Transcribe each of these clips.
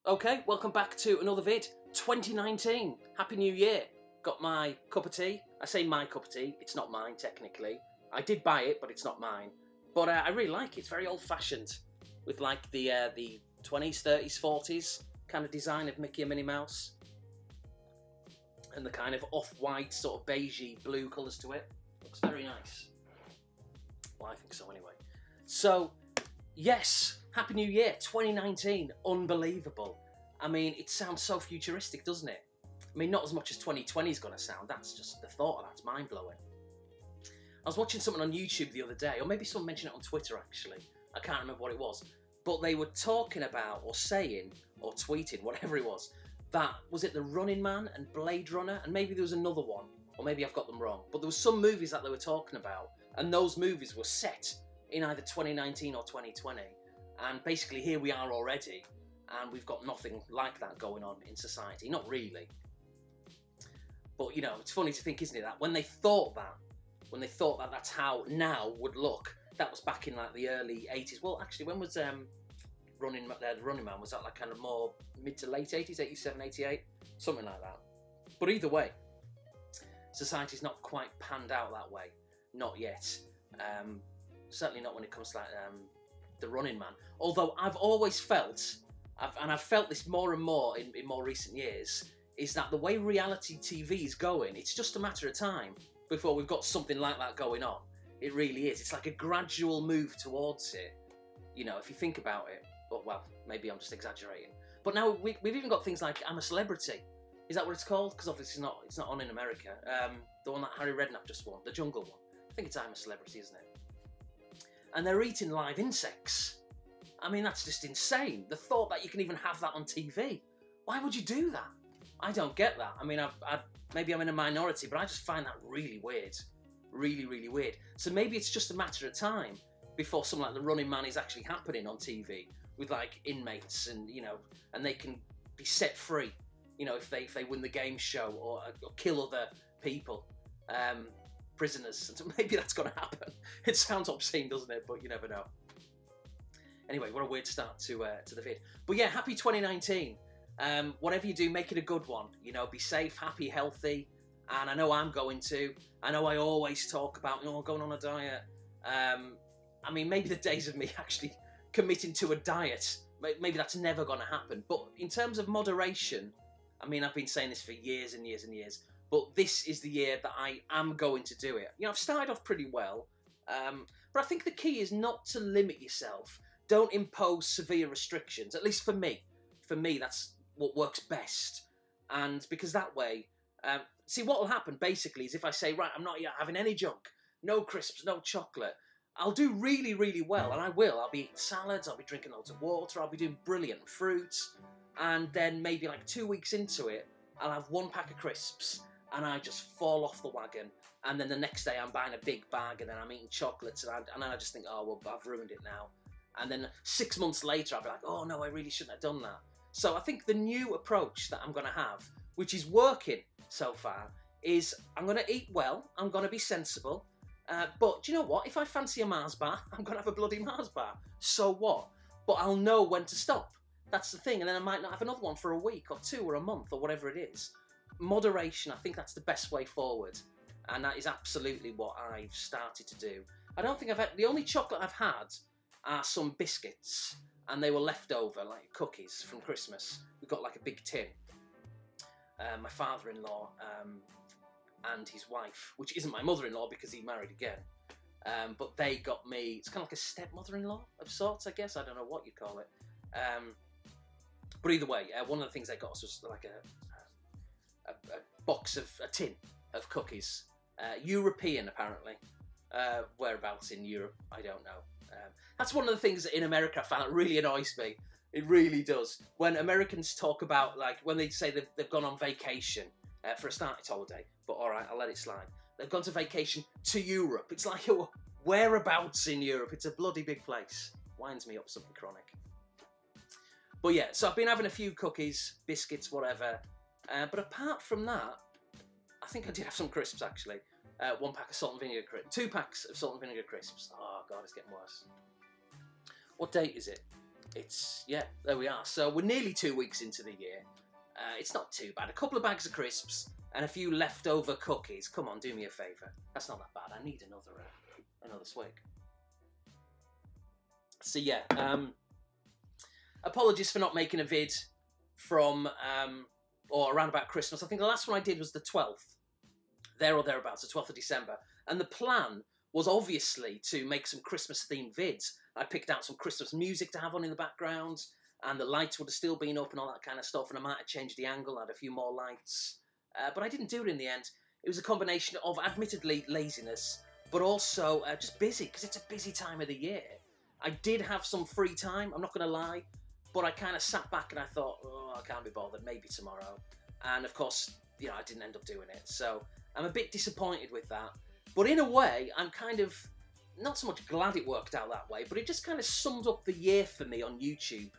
Okay, welcome back to another vid. 2019. Happy New Year. Got my cup of tea. I say my cup of tea. It's not mine, technically. I did buy it, but it's not mine. But I really like it. It's very old-fashioned. With like the 20s, 30s, 40s kind of design of Mickey and Minnie Mouse. And the kind of off-white, sort of beigey blue colours to it. Looks very nice. Well, I think so anyway. So, yes. Happy New Year, 2019, unbelievable. I mean, it sounds so futuristic, doesn't it? I mean, not as much as 2020 is going to sound, that's just, the thought of that's mind-blowing. I was watching something on YouTube the other day, or maybe someone mentioned it on Twitter actually, I can't remember what it was, but they were talking about, or saying, or tweeting, whatever it was it The Running Man and Blade Runner, and maybe there was another one, or maybe I've got them wrong, but there were some movies that they were talking about, and those movies were set in either 2019 or 2020. And basically here we are already, and we've got nothing like that going on in society. Not really. But, you know, it's funny to think, isn't it, that when they thought that that's how now would look, that was back in, like, the early 80s. Well, actually, when was The Running Man? Was that, like, kind of more mid to late 80s, 87, 88? Something like that. But either way, society's not quite panned out that way. Not yet. Certainly not when it comes to, like, The Running Man. Although I've always felt, and I've felt this more and more in more recent years, is that the way reality TV is going, it's just a matter of time before we've got something like that going on. It really is. It's like a gradual move towards it. You know, if you think about it. Well, maybe I'm just exaggerating. But now we've even got things like I'm a Celebrity. Is that what it's called? Because obviously it's not on in America. The one that Harry Redknapp just won, the Jungle one. I think it's I'm a Celebrity, isn't it? And they're eating live insects. I mean, that's just insane. The thought that you can even have that on TV. Why would you do that? I don't get that. I mean, maybe I'm in a minority, but I just find that really weird. Really, really weird. So maybe it's just a matter of time before something like The Running Man is actually happening on TV with, like, inmates and, you know, and they can be set free, you know, if they win the game show or kill other people. Prisoners. Maybe that's going to happen. It sounds obscene, doesn't it? But you never know. Anyway, what a weird start to the vid. But yeah, happy 2019. Whatever you do, make it a good one. You know, be safe, happy, healthy. And I know I'm going to. I know I always talk about, you know, going on a diet. I mean, maybe the days of me actually committing to a diet, maybe that's never going to happen. But in terms of moderation, I mean, I've been saying this for years and years and years. But this is the year that I am going to do it. You know, I've started off pretty well. But I think the key is not to limit yourself. Don't impose severe restrictions, at least for me. For me, that's what works best. And because that way, see, what will happen basically is if I say, right, I'm not having any junk, no crisps, no chocolate, I'll do really, really well, and I will. I'll be eating salads, I'll be drinking loads of water, I'll be doing brilliant fruits, and then maybe like 2 weeks into it, I'll have 1 pack of crisps, and I just fall off the wagon, and then the next day I'm buying a big bag, and then I'm eating chocolates, and then I just think, oh, well, I've ruined it now. And then 6 months later, I'll be like, oh no, I really shouldn't have done that. So I think the new approach that I'm going to have, which is working so far, is I'm going to eat well, I'm going to be sensible, but do you know what? If I fancy a Mars bar, I'm going to have a bloody Mars bar. So what? But I'll know when to stop. That's the thing. And then I might not have another one for a week or 2 or a month or whatever it is. Moderation, I think that's the best way forward. And that is absolutely what I've started to do. I don't think I've had... The only chocolate I've had are some biscuits. And they were left over, like cookies from Christmas. We got like a big tin. My father-in-law and his wife, which isn't my mother-in-law because he married again, but they got me, it's kind of like a stepmother-in-law of sorts, I guess. I don't know what you'd call it. But either way, one of the things they got us was like a tin of cookies. European, apparently. Whereabouts in Europe, I don't know. That's one of the things that in America I found that really annoys me. It really does. When Americans talk about, like, when they say they've gone on vacation for a started holiday, but all right, I'll let it slide. They've gone to vacation to Europe. It's like, whereabouts in Europe? It's a bloody big place. Winds me up something chronic. But yeah, so I've been having a few cookies, biscuits, whatever. But apart from that, I think I did have some crisps, actually. 1 pack of salt and vinegar crisps. 2 packs of salt and vinegar crisps. Oh, God, it's getting worse. What date is it? yeah, there we are. So we're nearly 2 weeks into the year. It's not too bad. A couple of bags of crisps and a few leftover cookies. Come on, do me a favour. That's not that bad. I need another swig. So yeah, apologies for not making a vid from or around about Christmas. I think the last one I did was the 12th, there or thereabouts, the 12th of December. And the plan was obviously to make some Christmas themed vids. I picked out some Christmas music to have on in the background, and the lights would have still been up and all that kind of stuff, and I might have changed the angle, add a few more lights. But I didn't do it in the end. It was a combination of, admittedly, laziness, but also just busy, because it's a busy time of the year. I did have some free time, I'm not going to lie, but I kind of sat back and I thought, oh, I can't be bothered, maybe tomorrow. And of course, you know, I didn't end up doing it. So I'm a bit disappointed with that. But in a way, I'm kind of not so much glad it worked out that way, but it just kind of summed up the year for me on YouTube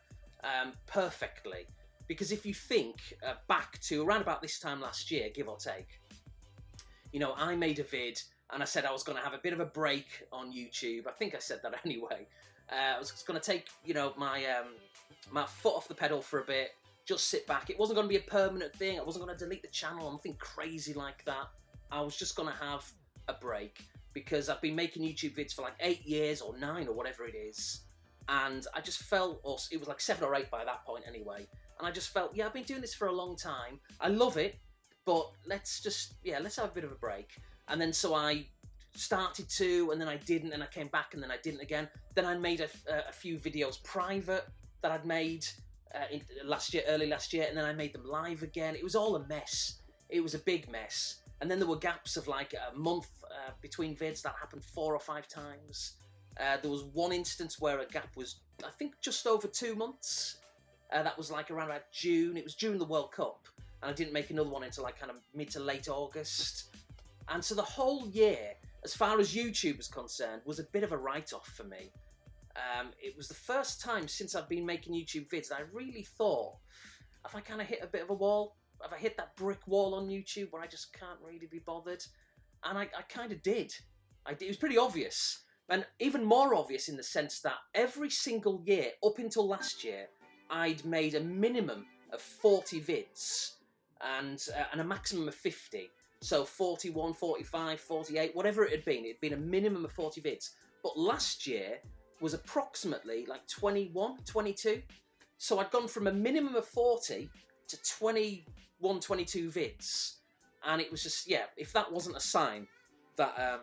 perfectly. Because if you think back to around about this time last year, give or take, you know, I made a vid and I said I was going to have a bit of a break on YouTube. I think I said that anyway. I was going to take, you know, my foot off the pedal for a bit, just sit back. It wasn't going to be a permanent thing. I wasn't going to delete the channel or nothing crazy like that. I was just going to have a break because I've been making YouTube vids for like 8 years or 9 or whatever it is. And I just felt, or it was like 7 or 8 by that point anyway. And I just felt, yeah, I've been doing this for a long time. I love it, but let's have a bit of a break. And then so I started to, and then I didn't, and I came back, and then I didn't again. Then I made a few videos private that I'd made early last year, and then I made them live again. It was all a mess. It was a big mess. And then there were gaps of like a month between vids. That happened 4 or 5 times. There was one instance where a gap was, I think, just over 2 months. That was like around about June. It was during the World Cup, and I didn't make another one until like kind of mid to late August. And so the whole year, as far as YouTube is concerned, was a bit of a write-off for me. It was the first time since I've been making YouTube vids that I really thought, have I kind of hit a bit of a wall? Have I hit that brick wall on YouTube where I just can't really be bothered? And I kind of did. It was pretty obvious. And even more obvious in the sense that every single year, up until last year, I'd made a minimum of 40 vids and a maximum of 50. So 41, 45, 48, whatever it had been a minimum of 40 vids. But last year was approximately like 21, 22. So I'd gone from a minimum of 40 to 21, 22 vids. And it was just, yeah, if that wasn't a sign that,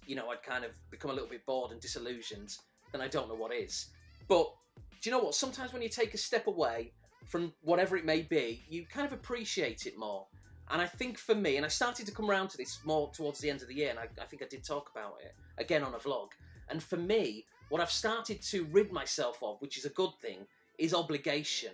you know, I'd kind of become a little bit bored and disillusioned, then I don't know what is. But do you know what? Sometimes when you take a step away from whatever it may be, you kind of appreciate it more. And I think for me, and I started to come around to this more towards the end of the year, and I think I did talk about it again on a vlog. And for me, what I've started to rid myself of, which is a good thing, is obligation.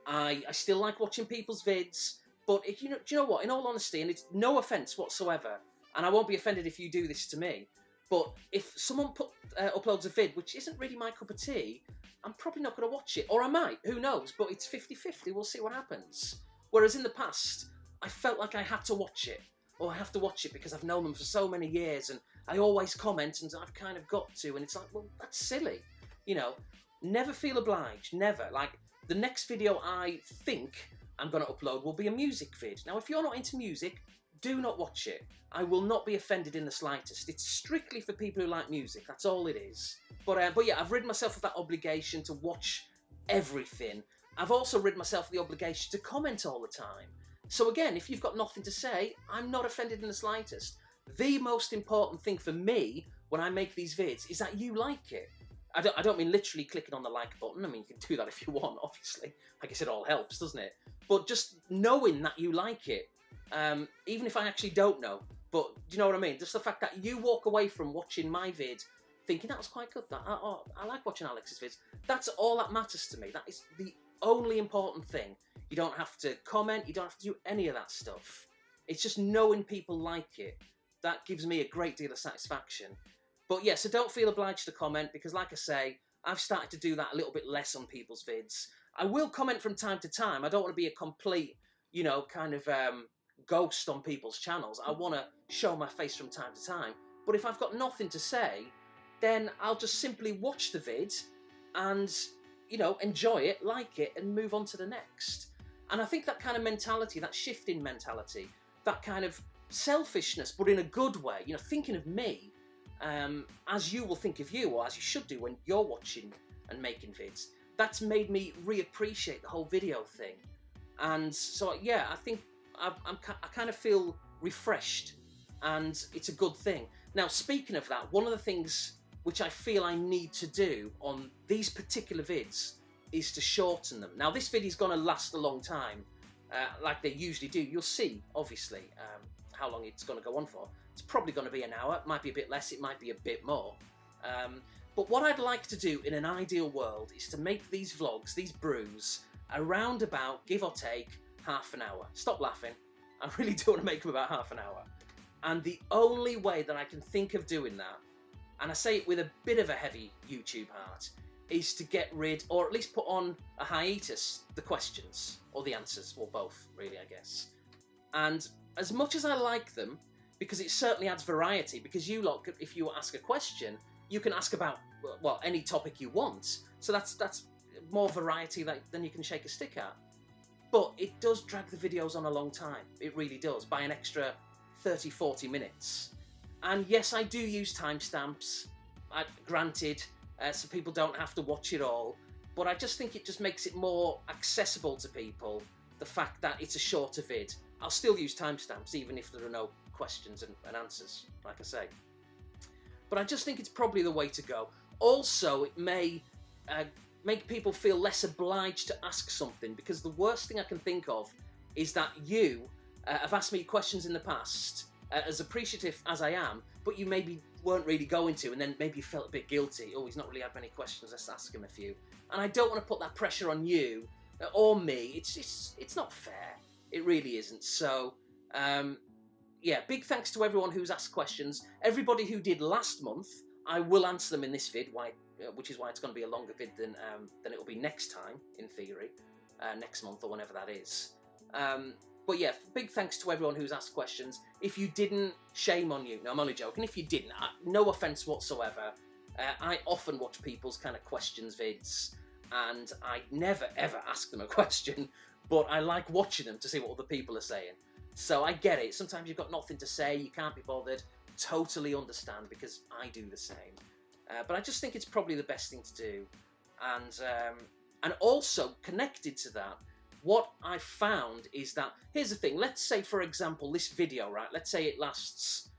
I still like watching people's vids, but if do you know what? In all honesty, and it's no offence whatsoever, and I won't be offended if you do this to me, but if someone uploads a vid which isn't really my cup of tea, I'm probably not going to watch it. Or I might, who knows? But it's 50-50, we'll see what happens. Whereas in the past, I felt like I had to watch it. Or I have to watch it because I've known them for so many years and I always comment and I've kind of got to. And it's like, well, that's silly. You know, never feel obliged, never. Like, the next video I think I'm going to upload will be a music vid. Now, if you're not into music, do not watch it. I will not be offended in the slightest. It's strictly for people who like music. That's all it is. But yeah, I've rid myself of that obligation to watch everything. I've also rid myself of the obligation to comment all the time. So again, if you've got nothing to say, I'm not offended in the slightest. The most important thing for me when I make these vids is that you like it. I don't mean literally clicking on the like button. I mean, you can do that if you want, obviously. I guess it all helps, doesn't it? But just knowing that you like it, even if I actually don't know. But do you know what I mean? Just the fact that you walk away from watching my vid thinking that was quite good. I like watching Alex's vids. That's all that matters to me. That is the only important thing. You don't have to comment. You don't have to do any of that stuff. It's just knowing people like it. That gives me a great deal of satisfaction. But yeah, so don't feel obliged to comment because, like I say, I've started to do that a little bit less on people's vids. I will comment from time to time. I don't want to be a complete, you know, kind of ghost on people's channels. I want to show my face from time to time. But if I've got nothing to say, then I'll just simply watch the vid and you know, enjoy it, like it, and move on to the next. And I think that kind of mentality, that shift in mentality, that kind of selfishness, but in a good way, you know, thinking of me, as you will think of you, or as you should do when you're watching and making vids, that's made me reappreciate the whole video thing. And so, yeah, I think I kind of feel refreshed, and it's a good thing. Now, speaking of that, one of the things which I feel I need to do on these particular vids is to shorten them. Now, this video is going to last a long time, like they usually do. You'll see, obviously, how long it's going to go on for. It's probably going to be an hour. It might be a bit less. It might be a bit more. But what I'd like to do in an ideal world is to make these vlogs, these brews, around about, give or take, half an hour. Stop laughing. I really do want to make them about half an hour. And the only way that I can think of doing that, and I say it with a bit of a heavy YouTube heart, is to get rid, or at least put on a hiatus, the questions, or the answers, or both, really, I guess. And as much as I like them, because it certainly adds variety, because you lot, if you ask a question, you can ask about, well, any topic you want. So that's more variety than you can shake a stick at. But it does drag the videos on a long time. It really does, by an extra 30, 40 minutes. And yes, I do use timestamps, granted, so people don't have to watch it all. But I just think it just makes it more accessible to people, the fact that it's a shorter vid. I'll still use timestamps, even if there are no questions and answers, like I say. But I just think it's probably the way to go. Also, it may make people feel less obliged to ask something, because the worst thing I can think of is that you have asked me questions in the past, as appreciative as I am, but you maybe weren't really going to, and then maybe you felt a bit guilty. Oh, he's not really had many questions, let's ask him a few. And I don't want to put that pressure on you or me. It's not fair. It really isn't. So, yeah, big thanks to everyone who's asked questions. Everybody who did last month, I will answer them in this vid, which is why it's going to be a longer vid than it will be next time, in theory, next month or whenever that is. But yeah, big thanks to everyone who's asked questions. If you didn't, shame on you. No, I'm only joking. If you didn't, no offence whatsoever. I often watch people's kind of questions vids, and I never ever ask them a question, but I like watching them to see what other people are saying. So I get it. Sometimes you've got nothing to say, you can't be bothered. Totally understand, because I do the same. But I just think it's probably the best thing to do. And also, connected to that, what I found is that, here's the thing, let's say, for example, this video, right, let's say it lasts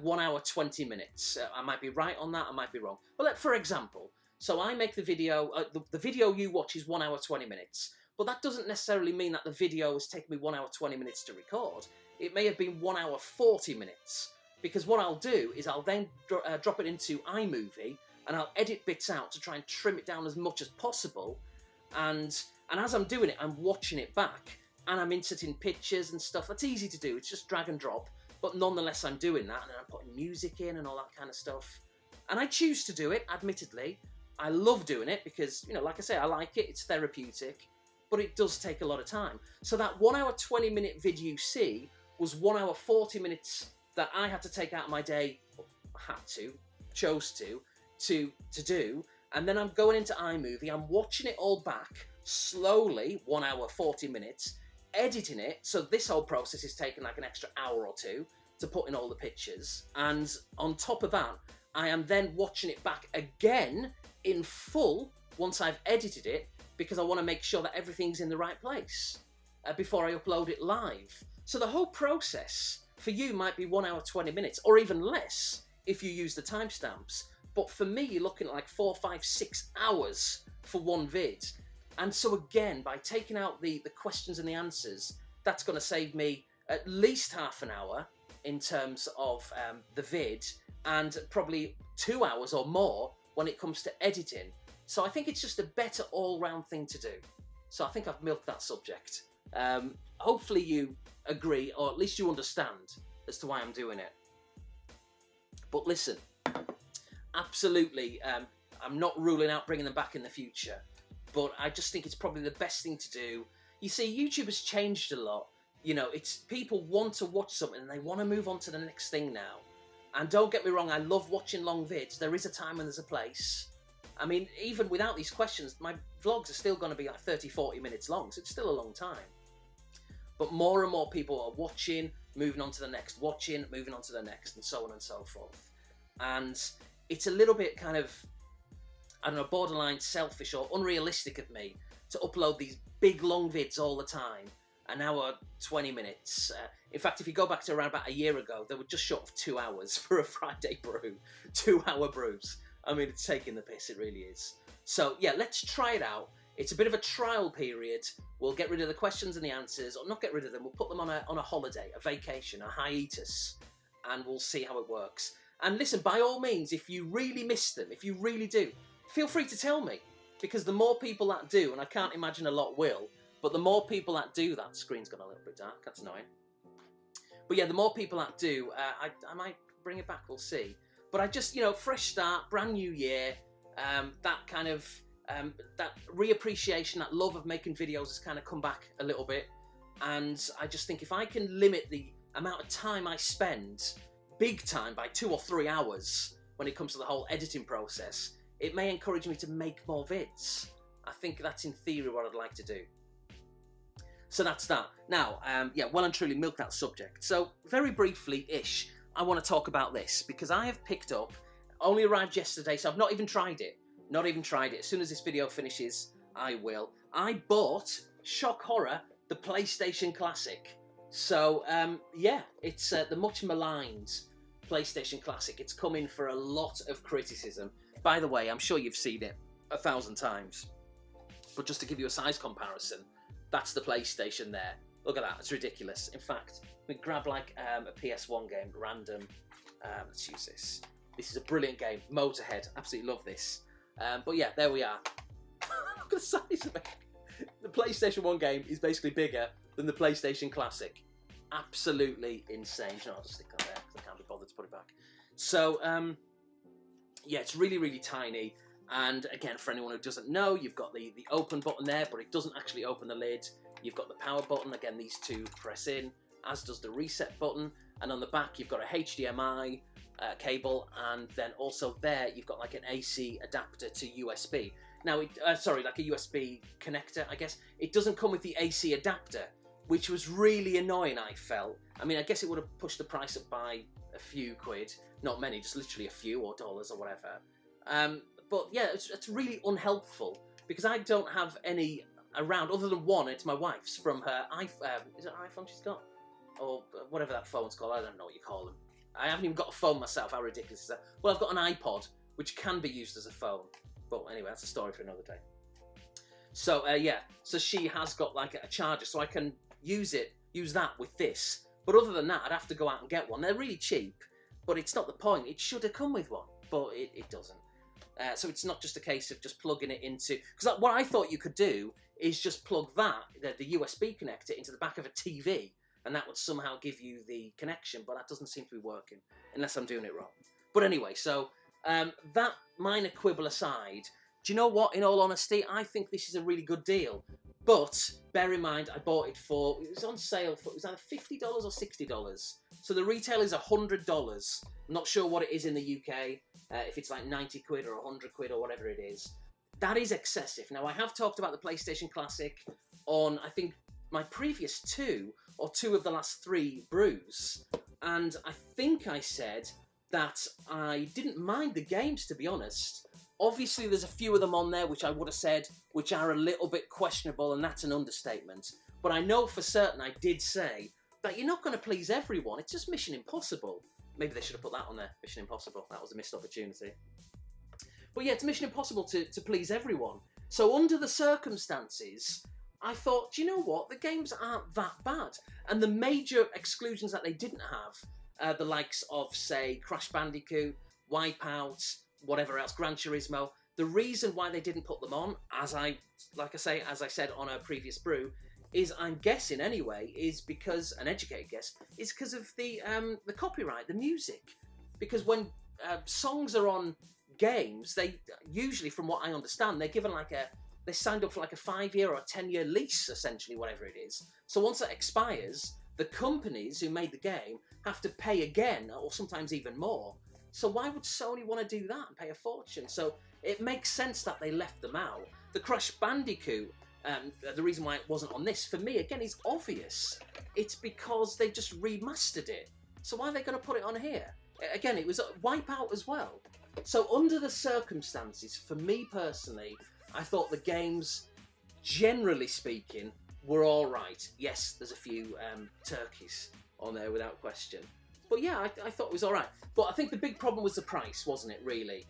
1 hour 20 minutes. I might be right on that, I might be wrong. But for example, so I make the video, the video you watch is 1 hour 20 minutes, but that doesn't necessarily mean that the video has taken me 1 hour 20 minutes to record. It may have been 1 hour 40 minutes, because what I'll do is I'll then drop it into iMovie, and I'll edit bits out to try and trim it down as much as possible, and as I'm doing it, I'm watching it back, and I'm inserting pictures and stuff. That's easy to do, it's just drag and drop, but nonetheless I'm doing that, and then I'm putting music in and all that kind of stuff. And I choose to do it, admittedly. I love doing it because, you know, like I say, I like it, it's therapeutic, but it does take a lot of time. So that 1 hour 20 minute vid you see was 1 hour 40 minutes that I had to take out of my day, chose to do, and then I'm going into iMovie, I'm watching it all back, slowly, 1 hour 40 minutes, editing it, so this whole process is taking like an extra hour or two to put in all the pictures, and on top of that, I am then watching it back again in full once I've edited it, because I want to make sure that everything's in the right place before I upload it live. So the whole process for you might be 1 hour 20 minutes, or even less if you use the timestamps, but for me you're looking at like 4, 5, 6 hours for one vid. And so again, by taking out the questions and the answers, that's going to save me at least half an hour in terms of the vid, and probably 2 hours or more when it comes to editing. So I think it's just a better all-round thing to do. So I think I've milked that subject. Hopefully you agree, or at least you understand as to why I'm doing it. But listen, absolutely, I'm not ruling out bringing them back in the future, but I just think it's probably the best thing to do. You see, YouTube has changed a lot. You know, it's people want to watch something and they want to move on to the next thing now. And don't get me wrong, I love watching long vids. There is a time and there's a place. I mean, even without these questions, my vlogs are still going to be like 30, 40 minutes long, so it's still a long time. But more and more people are watching, moving on to the next, watching, moving on to the next, and so on and so forth. And it's a little bit kind of, I don't know, borderline selfish or unrealistic of me to upload these big long vids all the time, an hour, 20 minutes. In fact, if you go back to around about a year ago, they were just short of 2 hours for a Friday brew. 2-hour brews. I mean, it's taking the piss, it really is. So yeah, let's try it out. It's a bit of a trial period. We'll get rid of the questions and the answers, or not get rid of them, we'll put them on a holiday, a vacation, a hiatus, and we'll see how it works. And listen, by all means, if you really miss them, if you really do, feel free to tell me, because the more people that do, and I can't imagine a lot will, but the more people that do, that screen's gone a little bit dark, that's annoying. But yeah, the more people that do, I might bring it back, we'll see. But I just, you know, fresh start, brand new year, that kind of, that reappreciation, that love of making videos has kind of come back a little bit. And I just think if I can limit the amount of time I spend, big time, by 2 or 3 hours when it comes to the whole editing process, it may encourage me to make more vids. I think that's in theory what I'd like to do. So that's that. Now, yeah, well and truly milk that subject. So very briefly-ish, I want to talk about this because I have picked up, only arrived yesterday, so I've not even tried it. Not even tried it. As soon as this video finishes, I will. I bought, shock horror, the PlayStation Classic. So, yeah, it's the much maligned PlayStation Classic. It's come in for a lot of criticism. By the way, I'm sure you've seen it 1,000 times. But just to give you a size comparison, that's the PlayStation there. Look at that, it's ridiculous. In fact, we grab like a PS1 game, random. Let's use this. This is a brilliant game, Motorhead. Absolutely love this. But yeah, there we are. Look at the size of it. The PlayStation 1 game is basically bigger than the PlayStation Classic. Absolutely insane. No, I'll just stick that there because I can't be bothered to put it back. So, yeah, it's really, really tiny. And again, for anyone who doesn't know, you've got the open button there, but it doesn't actually open the lid. You've got the power button. Again, these two press in, as does the reset button. And on the back, you've got a HDMI cable, and then also there, you've got like an AC adapter to USB. Now, sorry, like a USB connector, I guess. It doesn't come with the AC adapter, which was really annoying, I felt. I mean, I guess it would have pushed the price up by a few quid. Not many, just literally a few, or dollars or whatever. But yeah, it's really unhelpful, because I don't have any around, other than one. It's my wife's from her iPhone. Is it an iPhone she's got? Or whatever that phone's called, I don't know what you call them. I haven't even got a phone myself, how ridiculous is that? Well, I've got an iPod, which can be used as a phone. But anyway, that's a story for another day. So, yeah, so she has got like a charger, so I can use that with this. But other than that, I'd have to go out and get one. They're really cheap, but it's not the point. It should have come with one, but it doesn't. So it's not just a case of just plugging it into... Because what I thought you could do is just plug that, the USB connector, into the back of a TV, and that would somehow give you the connection, but that doesn't seem to be working, unless I'm doing it wrong. But anyway, so that minor quibble aside, do you know what, in all honesty, I think this is a really good deal. But bear in mind, I bought it for, it was on sale for, it was either $50 or $60. So the retail is $100. I'm not sure what it is in the UK, if it's like 90 quid or 100 quid or whatever it is. That is excessive. Now, I have talked about the PlayStation Classic on, I think, my previous two of the last 3 brews. And I think I said that I didn't mind the games, to be honest. Obviously, there's a few of them on there which I would have said which are a little bit questionable, and that's an understatement. But I know for certain I did say that you're not going to please everyone. It's just Mission Impossible. Maybe they should have put that on there, Mission Impossible. That was a missed opportunity. But yeah, it's Mission Impossible to please everyone. So under the circumstances, I thought, do you know what? The games aren't that bad. And the major exclusions that they didn't have, the likes of, say, Crash Bandicoot, Wipeout, whatever else, Gran Turismo, the reason why they didn't put them on, as I said on a previous brew, is, I'm guessing anyway, is because, an educated guess, is because of the copyright, the music. Because when songs are on games, they usually, from what I understand, they're given like they signed up for like a 5-year or a 10-year lease, essentially, whatever it is. So once that expires, the companies who made the game have to pay again, or sometimes even more. So why would Sony want to do that and pay a fortune? So it makes sense that they left them out. The Crash Bandicoot, the reason why it wasn't on this, for me, again, is obvious. It's because they just remastered it. So why are they going to put it on here? Again, it was Wipeout as well. So under the circumstances, for me personally, I thought the games, generally speaking, were all right. Yes, there's a few turkeys on there without question. But yeah, I thought it was all right. But I think the big problem was the price, wasn't it, really?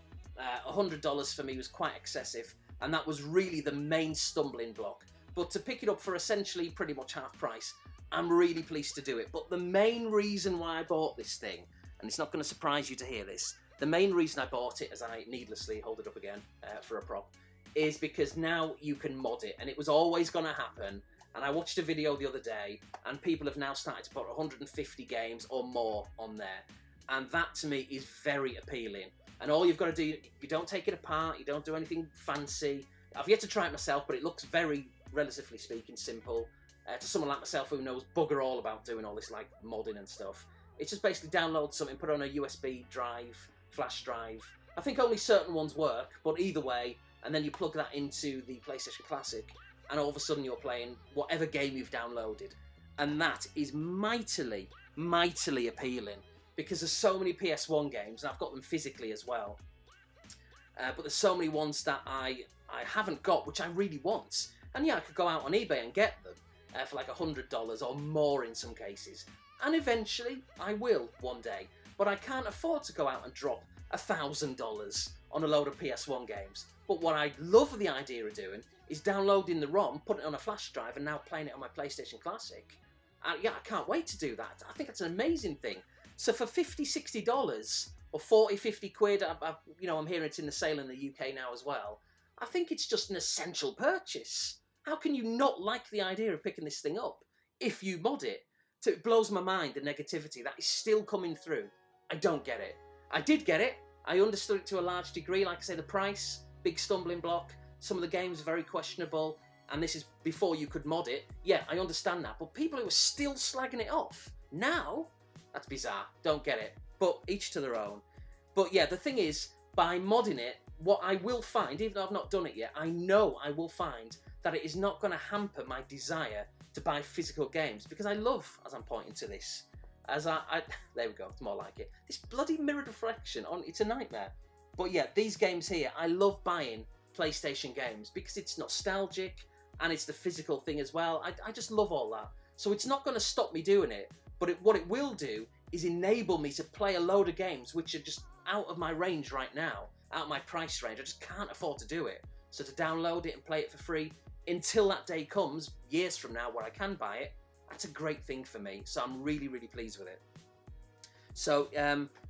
$100 for me was quite excessive, and that was really the main stumbling block. But to pick it up for essentially pretty much half price, I'm really pleased to do it. But the main reason why I bought this thing, and it's not going to surprise you to hear this, the main reason I bought it, as I needlessly hold it up again for a prop, is because now you can mod it, and it was always going to happen. And I watched a video the other day, and people have now started to put 150 games or more on there. And that, to me, is very appealing. And all you've got to do, you don't take it apart, you don't do anything fancy. I've yet to try it myself, but it looks very, relatively speaking, simple. To someone like myself who knows bugger all about doing all this, like, modding and stuff. It's just basically download something, put it on a USB drive, flash drive. I think only certain ones work, but either way, and then you plug that into the PlayStation Classic, and all of a sudden you're playing whatever game you've downloaded. And that is mightily, mightily appealing, because there's so many PS1 games, and I've got them physically as well. But there's so many ones that I haven't got, which I really want. And yeah, I could go out on eBay and get them for like $100 or more in some cases. And eventually, I will one day. But I can't afford to go out and drop $1,000 on a load of PS1 games. But what I love the idea of doing is downloading the ROM, putting it on a flash drive, and now playing it on my PlayStation Classic. Yeah, I can't wait to do that. I think that's an amazing thing. So for $50, $60 or 40, 50 quid, you know, I'm hearing it's in the sale in the UK now as well. I think it's just an essential purchase. How can you not like the idea of picking this thing up if you mod it? So it blows my mind, the negativity that is still coming through. I don't get it. I did get it. I understood it to a large degree. Like I say, the price, big stumbling block. Some of the games are very questionable. And this is before you could mod it. Yeah, I understand that. But people who are still slagging it off now, that's bizarre. Don't get it. But each to their own. But yeah, the thing is, by modding it, what I will find, even though I've not done it yet, I know I will find that it is not going to hamper my desire to buy physical games, because I love, as I'm pointing to this, there we go, it's more like it. This bloody mirrored reflection, it's a nightmare. But yeah, these games here, I love buying PlayStation games because it's nostalgic and it's the physical thing as well. I just love all that. So it's not going to stop me doing it, but what it will do is enable me to play a load of games which are just out of my range right now, out of my price range. I just can't afford to do it. So to download it and play it for free until that day comes, years from now, where I can buy it, that's a great thing for me. So I'm really, really pleased with it. So,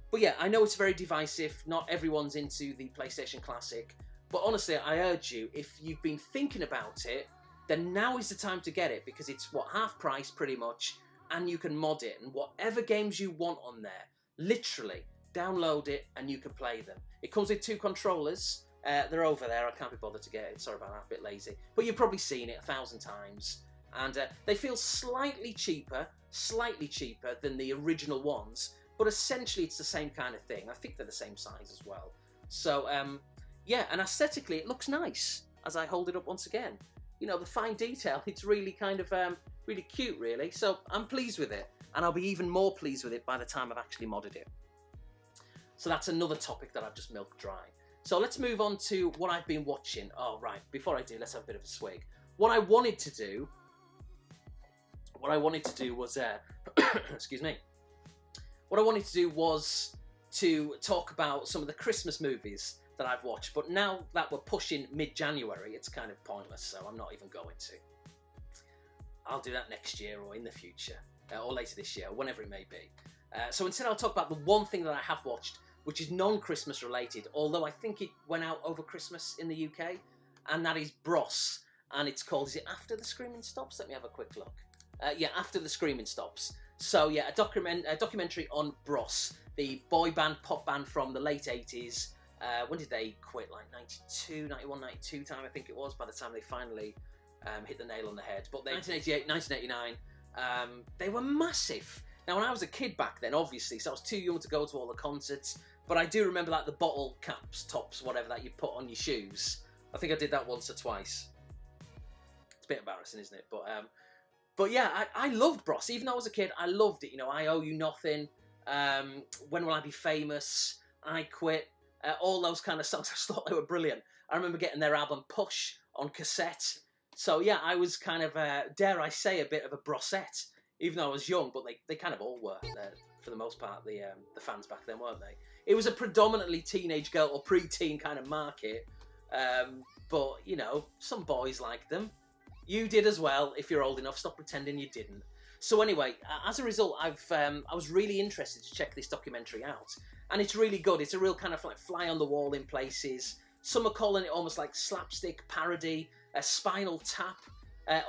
but yeah, I know it's very divisive. Not everyone's into the PlayStation Classic. But honestly, I urge you, if you've been thinking about it, then now is the time to get it, because it's, what, half price pretty much, and you can mod it. And whatever games you want on there, literally, download it and you can play them. It comes with 2 controllers. They're over there. I can't be bothered to get it. Sorry about that, a bit lazy. But you've probably seen it 1,000 times. And they feel slightly cheaper than the original ones. But essentially, it's the same kind of thing. I think they're the same size as well. So, yeah, and aesthetically, it looks nice as I hold it up once again. You know, the fine detail, it's really kind of, really cute, really. So I'm pleased with it. And I'll be even more pleased with it by the time I've actually modded it. So that's another topic that I've just milked dry. So let's move on to what I've been watching. Oh, right, before I do, let's have a bit of a swig. What I wanted to do was, excuse me. What I wanted to do was to talk about some of the Christmas movies that I've watched. But now that we're pushing mid-January, it's kind of pointless, so I'm not even going to. I'll do that next year or in the future, or later this year, whenever it may be. So instead I'll talk about the one thing that I have watched, which is non-Christmas related, although I think it went out over Christmas in the UK, and that is Bros. And it's called, is it After the Screaming Stops? Let me have a quick look. Yeah, After the Screaming Stops. So yeah, a documentary on Bros, the boy band, pop band from the late 80s. When did they quit? Like 92, 91, 92 time, I think it was, by the time they finally hit the nail on the head. But 1988, 1989, they were massive. Now, when I was a kid back then, obviously, so I was too young to go to all the concerts, But I do remember like the bottle caps, tops, whatever that you put on your shoes. I think I did that once or twice. It's a bit embarrassing, isn't it? But yeah, I loved Bros. Even though I was a kid, I loved it. You know, I Owe You Nothing, When Will I Be Famous, I Quit, all those kind of songs. I just thought they were brilliant. I remember getting their album Push on cassette. So yeah, I was kind of, dare I say, a bit of a Brosette, even though I was young, but they kind of all were, for the most part, the fans back then, weren't they? It was a predominantly teenage girl or pre-teen kind of market, but, you know, some boys liked them. You did as well, if you're old enough. Stop pretending you didn't. So anyway, as a result, I was really interested to check this documentary out. And it's really good. It's a real kind of like fly on the wall in places. Some are calling it almost like slapstick parody, a Spinal Tap,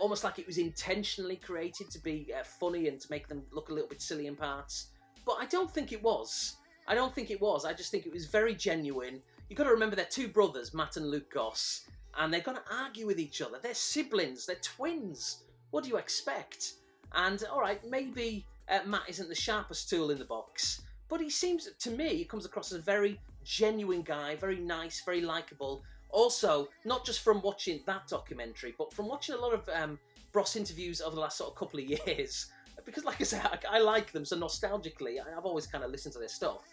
almost like it was intentionally created to be funny and to make them look a little bit silly in parts. But I don't think it was. I don't think it was. I just think it was very genuine. You've got to remember they're two brothers, Matt and Luke Goss, and they're going to argue with each other. They're siblings. They're twins. What do you expect? And, all right, maybe Matt isn't the sharpest tool in the box, but he seems, to me, he comes across as a very genuine guy, very nice, very likeable. Also, not just from watching that documentary, but from watching a lot of Bros interviews over the last sort of couple of years. Because, like I say, I like them, so nostalgically, I've always kind of listened to their stuff.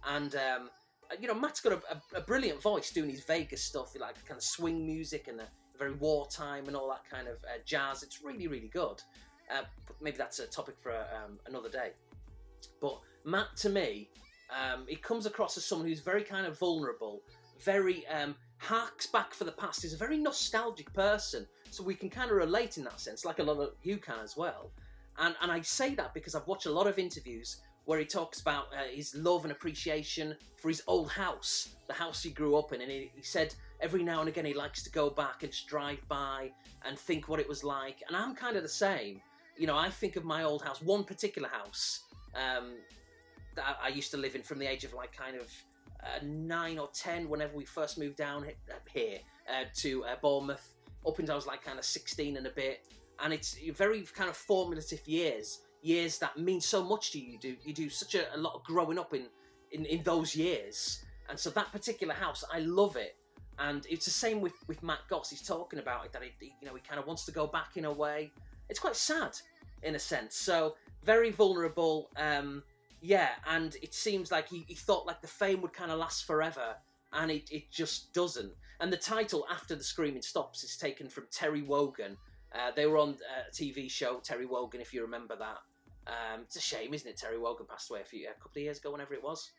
And, you know, Matt's got a brilliant voice doing his Vegas stuff, like kind of swing music and very wartime and all that kind of jazz. It's really, really good. Maybe that's a topic for another day. But Matt, to me, he comes across as someone who's very kind of vulnerable, very harks back for the past. He's a very nostalgic person, so we can kind of relate in that sense, like a lot of you can as well. And I say that because I've watched a lot of interviews where he talks about his love and appreciation for his old house, the house he grew up in, and he said every now and again he likes to go back and just drive by and think what it was like. And I'm kind of the same. You know, I think of my old house, one particular house that I used to live in from the age of like kind of 9 or 10 whenever we first moved down here to Bournemouth, up until I was like kind of 16 and a bit. And it's very kind of formative years that mean so much to you. You do such a lot of growing up in those years. And so that particular house, I love it. And it's the same with Matt Goss. He's talking about it, that he kind of wants to go back in a way. It's quite sad in a sense. So very vulnerable. Yeah, and it seems like he thought like the fame would kind of last forever, and it just doesn't. And the title, After the Screaming Stops, is taken from Terry Wogan. They were on a TV show, Terry Wogan, if you remember that. It's a shame, isn't it? Terry Wogan passed away a couple of years ago, whenever it was.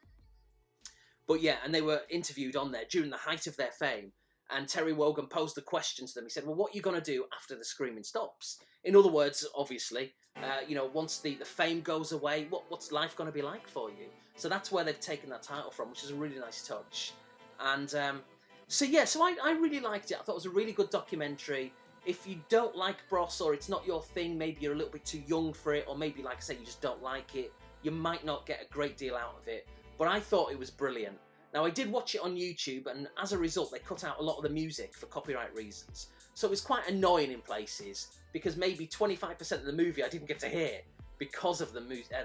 But yeah, and they were interviewed on there during the height of their fame. And Terry Wogan posed the question to them. He said, well, what are you going to do after the screaming stops? In other words, obviously, once the fame goes away, what's life going to be like for you? So that's where they've taken that title from, which is a really nice touch. And so I really liked it. I thought it was a really good documentary. If you don't like Bros, or it's not your thing, maybe you're a little bit too young for it, or maybe, like I say, you just don't like it, you might not get a great deal out of it. But I thought it was brilliant. Now, I did watch it on YouTube, and as a result, they cut out a lot of the music for copyright reasons. So it was quite annoying in places, because maybe 25% of the movie I didn't get to hear because of the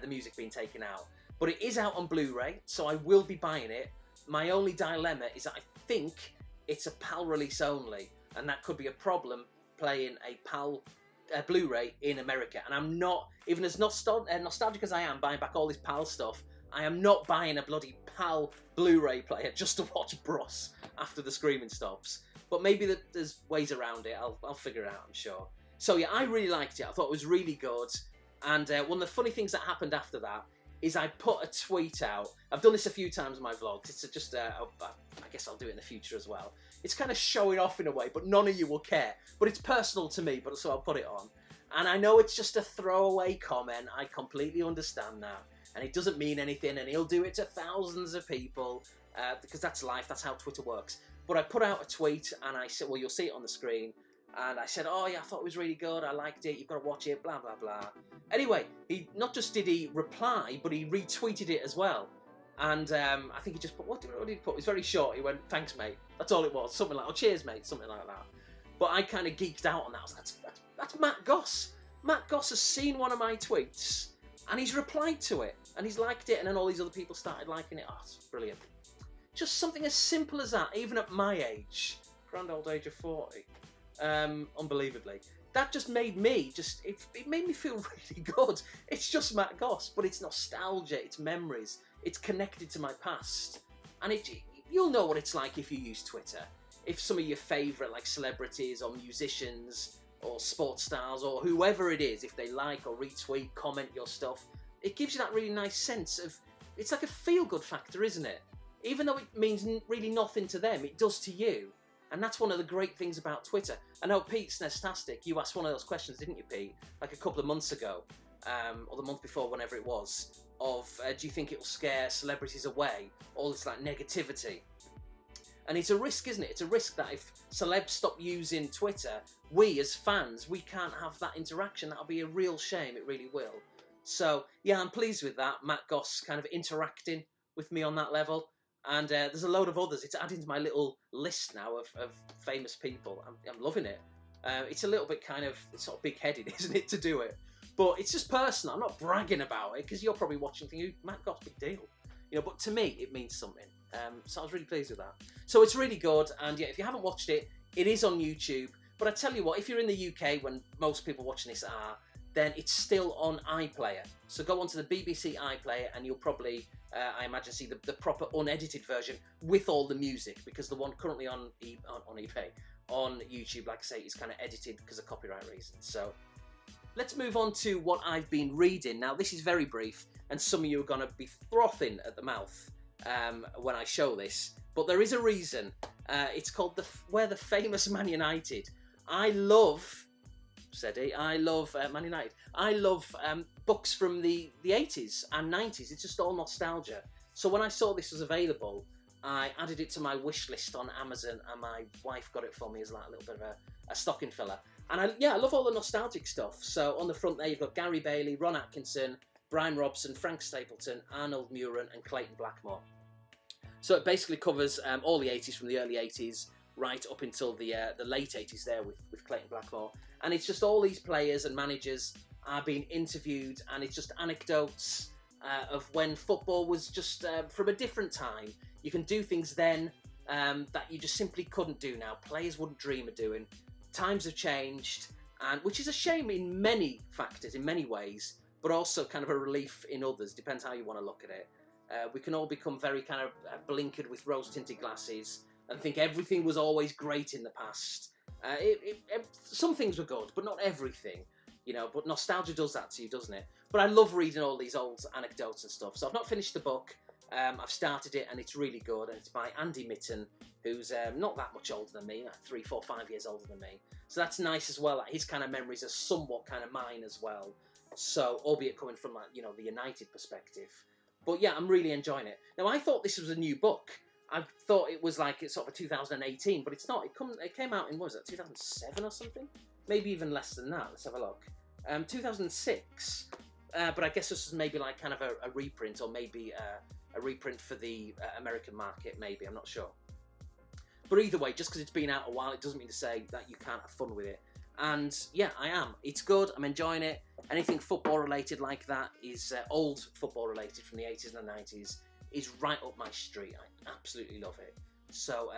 music being taken out. But it is out on Blu-ray, so I will be buying it. My only dilemma is that I think it's a PAL release only, and that could be a problem playing a PAL Blu-ray in America. And I'm not, even as nostalgic as I am buying back all this PAL stuff, I am not buying a bloody PAL Blu-ray player just to watch Bros after the screaming stops. But maybe there's ways around it. I'll figure it out, I'm sure. So yeah, I really liked it. I thought it was really good. And one of the funny things that happened after that is I put a tweet out. I've done this a few times in my vlogs. It's just, I guess I'll do it in the future as well. It's kind of showing off in a way, but none of you will care. But it's personal to me, so I'll put it on. And I know it's just a throwaway comment. I completely understand that. And it doesn't mean anything, and he'll do it to thousands of people, because that's life, that's how Twitter works. But I put out a tweet, and I said, well, you'll see it on the screen, and I said, oh yeah, I thought it was really good, I liked it, you've got to watch it, blah, blah, blah. Anyway, he not just did he reply, but he retweeted it as well. And I think he just put, what did he put? It was very short. He went, thanks, mate. That's all it was. Something like, oh, cheers, mate. Something like that. But I kind of geeked out on that. I was like, that's Matt Goss. Matt Goss has seen one of my tweets, And he's replied to it, and he's liked it, and then all these other people started liking it. Oh, it's brilliant. Just something as simple as that, even at my age, grand old age of 40, unbelievably. That just made me, it made me feel really good. It's just Matt Goss, but it's nostalgia, it's memories, it's connected to my past. And you'll know what it's like if you use Twitter. If some of your favourite like celebrities or musicians or sports stars or whoever it is, if they like or retweet, comment your stuff, it gives you that really nice sense of, it's like a feel-good factor, isn't it? Even though it means really nothing to them, it does to you. And that's one of the great things about Twitter. I know Pete's Nestastic, you asked one of those questions, didn't you, Pete? Like a couple of months ago, or the month before, whenever it was, of do you think it will scare celebrities away? All this like negativity. And it's a risk, isn't it? It's a risk that if celebs stop using Twitter, we as fans, we can't have that interaction. That'll be a real shame, it really will. So, yeah, I'm pleased with that. Matt Goss kind of interacting with me on that level. And there's a load of others. It's adding to my little list now of famous people. I'm loving it. It's a little bit kind of sort of big-headed, isn't it, to do it? But it's just personal. I'm not bragging about it, because you're probably watching thinking, Matt Goss, big deal. You know, but to me, it means something. So I was really pleased with that. So it's really good. And yeah, if you haven't watched it, it is on YouTube. But I tell you what, if you're in the UK, when most people watching this are, then it's still on iPlayer. So go onto the BBC iPlayer and you'll probably, I imagine, see the proper unedited version with all the music, because the one currently on eBay, on YouTube, like I say, is kind of edited because of copyright reasons. So let's move on to what I've been reading. Now, this is very brief, and some of you are going to be frothing at the mouth when I show this, but there is a reason. It's called Where the Famous Man United. I love... I love Man United. I love books from the 80s and 90s. It's just all nostalgia. So when I saw this was available, I added it to my wish list on Amazon, and my wife got it for me as like a little bit of a stocking filler. And I love all the nostalgic stuff. So on the front there, you've got Gary Bailey, Ron Atkinson, Brian Robson, Frank Stapleton, Arnold Muren, and Clayton Blackmore. So it basically covers all the 80s, from the early 80s right up until the late 80s there with Clayton Blackmore. And it's just all these players and managers are being interviewed, and it's just anecdotes of when football was just from a different time. You can do things then that you just simply couldn't do now. Players wouldn't dream of doing. Times have changed, and which is a shame in many factors, in many ways, but also kind of a relief in others. Depends how you want to look at it. We can all become very kind of blinkered with rose-tinted glasses and think everything was always great in the past. Some things were good, but not everything, you know. But nostalgia does that to you, doesn't it? But I love reading all these old anecdotes and stuff. So I've not finished the book. I've started it, and it's really good. And it's by Andy Mitten, who's not that much older than me, like 3, 4, 5 years older than me. So that's nice as well. Like, his kind of memories are somewhat kind of mine as well. So, albeit coming from, like, you know, the United perspective. But yeah, I'm really enjoying it. Now, I thought this was a new book. I thought it was like it's sort of 2018, but it's not. It came out in, what was it, 2007 or something? Maybe even less than that. Let's have a look. 2006. But I guess this was maybe like kind of a reprint, or maybe a reprint for the American market, maybe. I'm not sure. But either way, just because it's been out a while, it doesn't mean to say that you can't have fun with it. And yeah, I am. It's good. I'm enjoying it. Anything football related like that is old football related from the 80s and the 90s is right up my street. I absolutely love it. So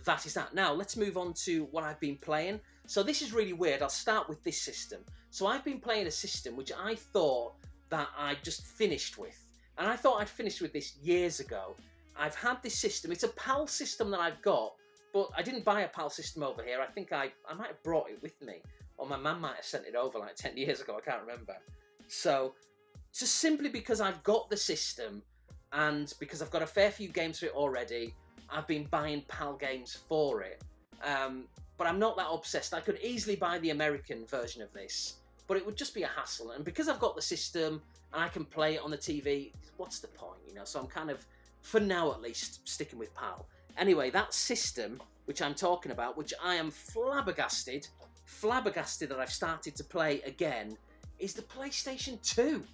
that is that. Now let's move on to what I've been playing. So this is really weird. I'll start with this system. So I've been playing a system which I thought that I just finished with. And I thought I'd finished with this years ago. I've had this system. It's a PAL system that I've got, but I didn't buy a PAL system over here. I think I might have brought it with me, or my mum might have sent it over like 10 years ago. I can't remember. So just simply because I've got the system, and because I've got a fair few games for it already, I've been buying PAL games for it. But I'm not that obsessed. I could easily buy the American version of this, but it would just be a hassle. And because I've got the system and I can play it on the TV, what's the point, you know? So I'm kind of, for now at least, sticking with PAL. Anyway, that system which I'm talking about, which I am flabbergasted that I've started to play again, is the PlayStation 2.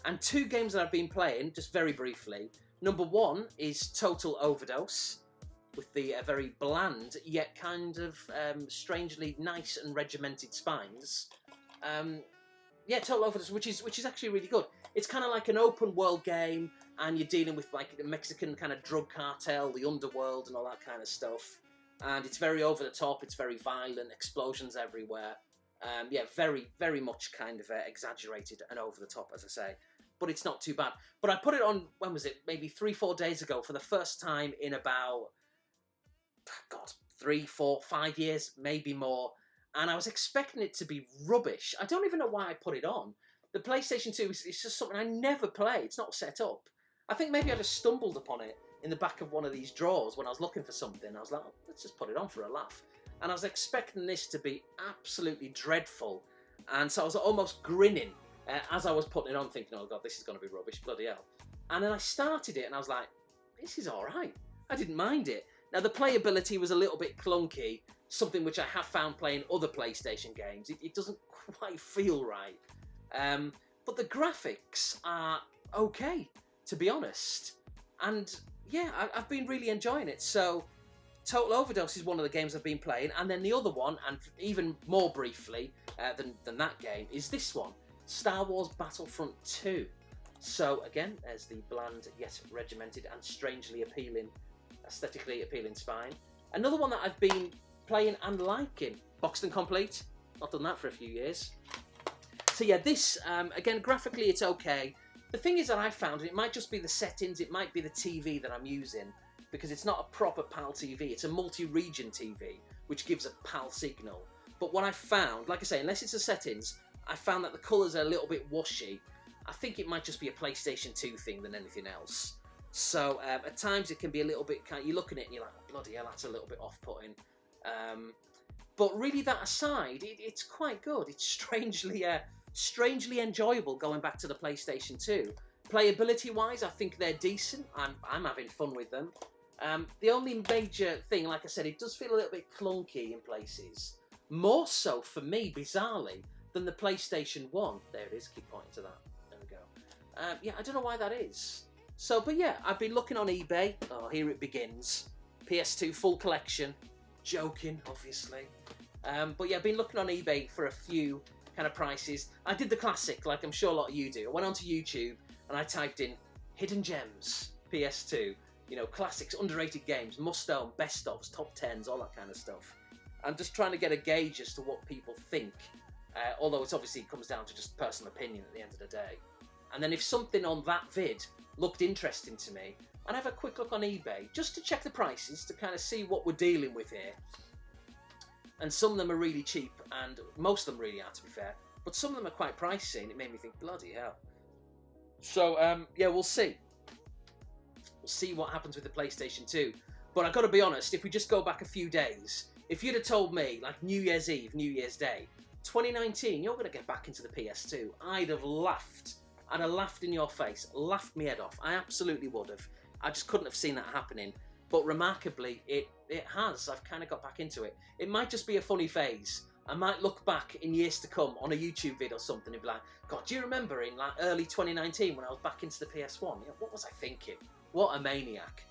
And 2 games that I've been playing, just very briefly. Number 1 is Total Overdose, with the very bland, yet kind of strangely nice and regimented spines. yeah, Total Overdose, which is actually really good. It's kind of like an open world game, and you're dealing with like the Mexican kind of drug cartel, the underworld, and all that kind of stuff. And it's very over the top. It's very violent, explosions everywhere. Yeah, very, very much kind of exaggerated and over the top, as I say. But it's not too bad. But I put it on, when was it? Maybe 3-4 days ago for the first time in about, God, 3, 4, 5 years, maybe more. And I was expecting it to be rubbish. I don't even know why I put it on. The PlayStation 2 is just something I never play. It's not set up. I think maybe I just stumbled upon it in the back of one of these drawers when I was looking for something. I was like, oh, let's just put it on for a laugh. And I was expecting this to be absolutely dreadful. And so I was almost grinning as I was putting it on, thinking, oh God, this is going to be rubbish, bloody hell. And then I started it and I was like, this is all right. I didn't mind it. Now, the playability was a little bit clunky, something which I have found playing other PlayStation games. It doesn't quite feel right. But the graphics are okay, to be honest. And yeah, I've been really enjoying it. So Total Overdose is one of the games I've been playing. And then the other one, and even more briefly than that game, is this one, Star Wars Battlefront 2. So again, there's the bland yet regimented and strangely appealing, aesthetically appealing spine. Another one that I've been playing and liking, Boxed and Complete. Not done that for a few years. So yeah, this, again, graphically it's okay. The thing is that I found, and it might just be the settings, it might be the TV that I'm using, because it's not a proper PAL TV, it's a multi-region TV, which gives a PAL signal. But what I found, like I say, unless it's the settings, I found that the colours are a little bit washy. I think it might just be a PlayStation 2 thing than anything else. So at times it can be a little bit, you look at it and you're like, oh, bloody hell, that's a little bit off-putting. But really, that aside, it's quite good. It's strangely enjoyable going back to the PlayStation 2. Playability-wise, I think they're decent. I'm having fun with them. The only major thing, like I said, it does feel a little bit clunky in places. More so, for me, bizarrely, than the PlayStation 1. There it is, keep pointing to that. There we go. Yeah, I don't know why that is. So, but yeah, I've been looking on eBay. Oh, here it begins. PS2 full collection. Joking, obviously. But yeah, I've been looking on eBay for a few kind of prices. I did the classic, like I'm sure a lot of you do. I went onto YouTube and I typed in Hidden Gems, PS2. You know, classics, underrated games, must own, best ofs, top 10s, all that kind of stuff. I'm just trying to get a gauge as to what people think. Although it's obviously comes down to just personal opinion at the end of the day. And then if something on that vid looked interesting to me, I'd have a quick look on eBay just to check the prices to kind of see what we're dealing with here. And some of them are really cheap, and most of them really are, to be fair. But some of them are quite pricey, and it made me think, bloody hell. So, yeah, we'll see. We'll see what happens with the PlayStation 2. But I've got to be honest, if we just go back a few days, if you'd have told me, like New Year's Eve, New Year's Day, 2019, you're going to get back into the PS2, I'd have laughed. I'd have laughed in your face, laughed my head off. I absolutely would have. I just couldn't have seen that happening. But remarkably, it has. I've kind of got back into it. It might just be a funny phase. I might look back in years to come on a YouTube vid or something and be like, God, do you remember in like early 2019 when I was back into the PS1? You know, what was I thinking? What a maniac.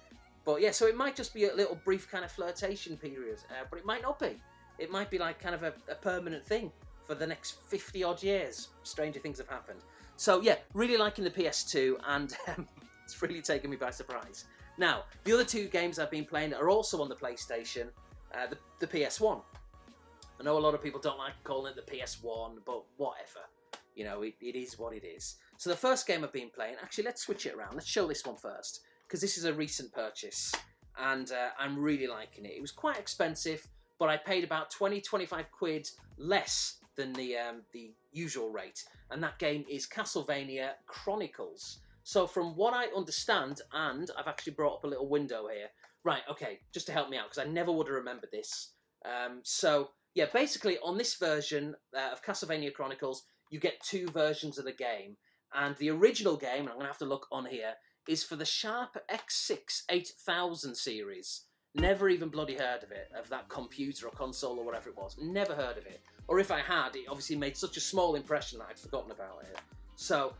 But yeah, so it might just be a little brief kind of flirtation period, but it might not be. It might be like kind of a permanent thing for the next 50 odd years. Stranger things have happened. So yeah, really liking the PS2, and it's really taken me by surprise. Now, the other two games I've been playing are also on the PlayStation, the PS1. I know a lot of people don't like calling it the PS1, but whatever. You know, it is what it is. So the first game I've been playing, actually, let's switch it around. Let's show this one first, because this is a recent purchase, and I'm really liking it. It was quite expensive, but I paid about 20-25 quid less than the usual rate, and that game is Castlevania Chronicles. So from what I understand, and I've actually brought up a little window here. Right, okay, just to help me out, because I never would have remembered this. So, yeah, basically on this version of Castlevania Chronicles, you get two versions of the game. And the original game, and I'm going to have to look on here, is for the Sharp X6 8000 series. Never even bloody heard of it, of that computer or console or whatever it was. Never heard of it. Or if I had, it obviously made such a small impression that I'd forgotten about it. So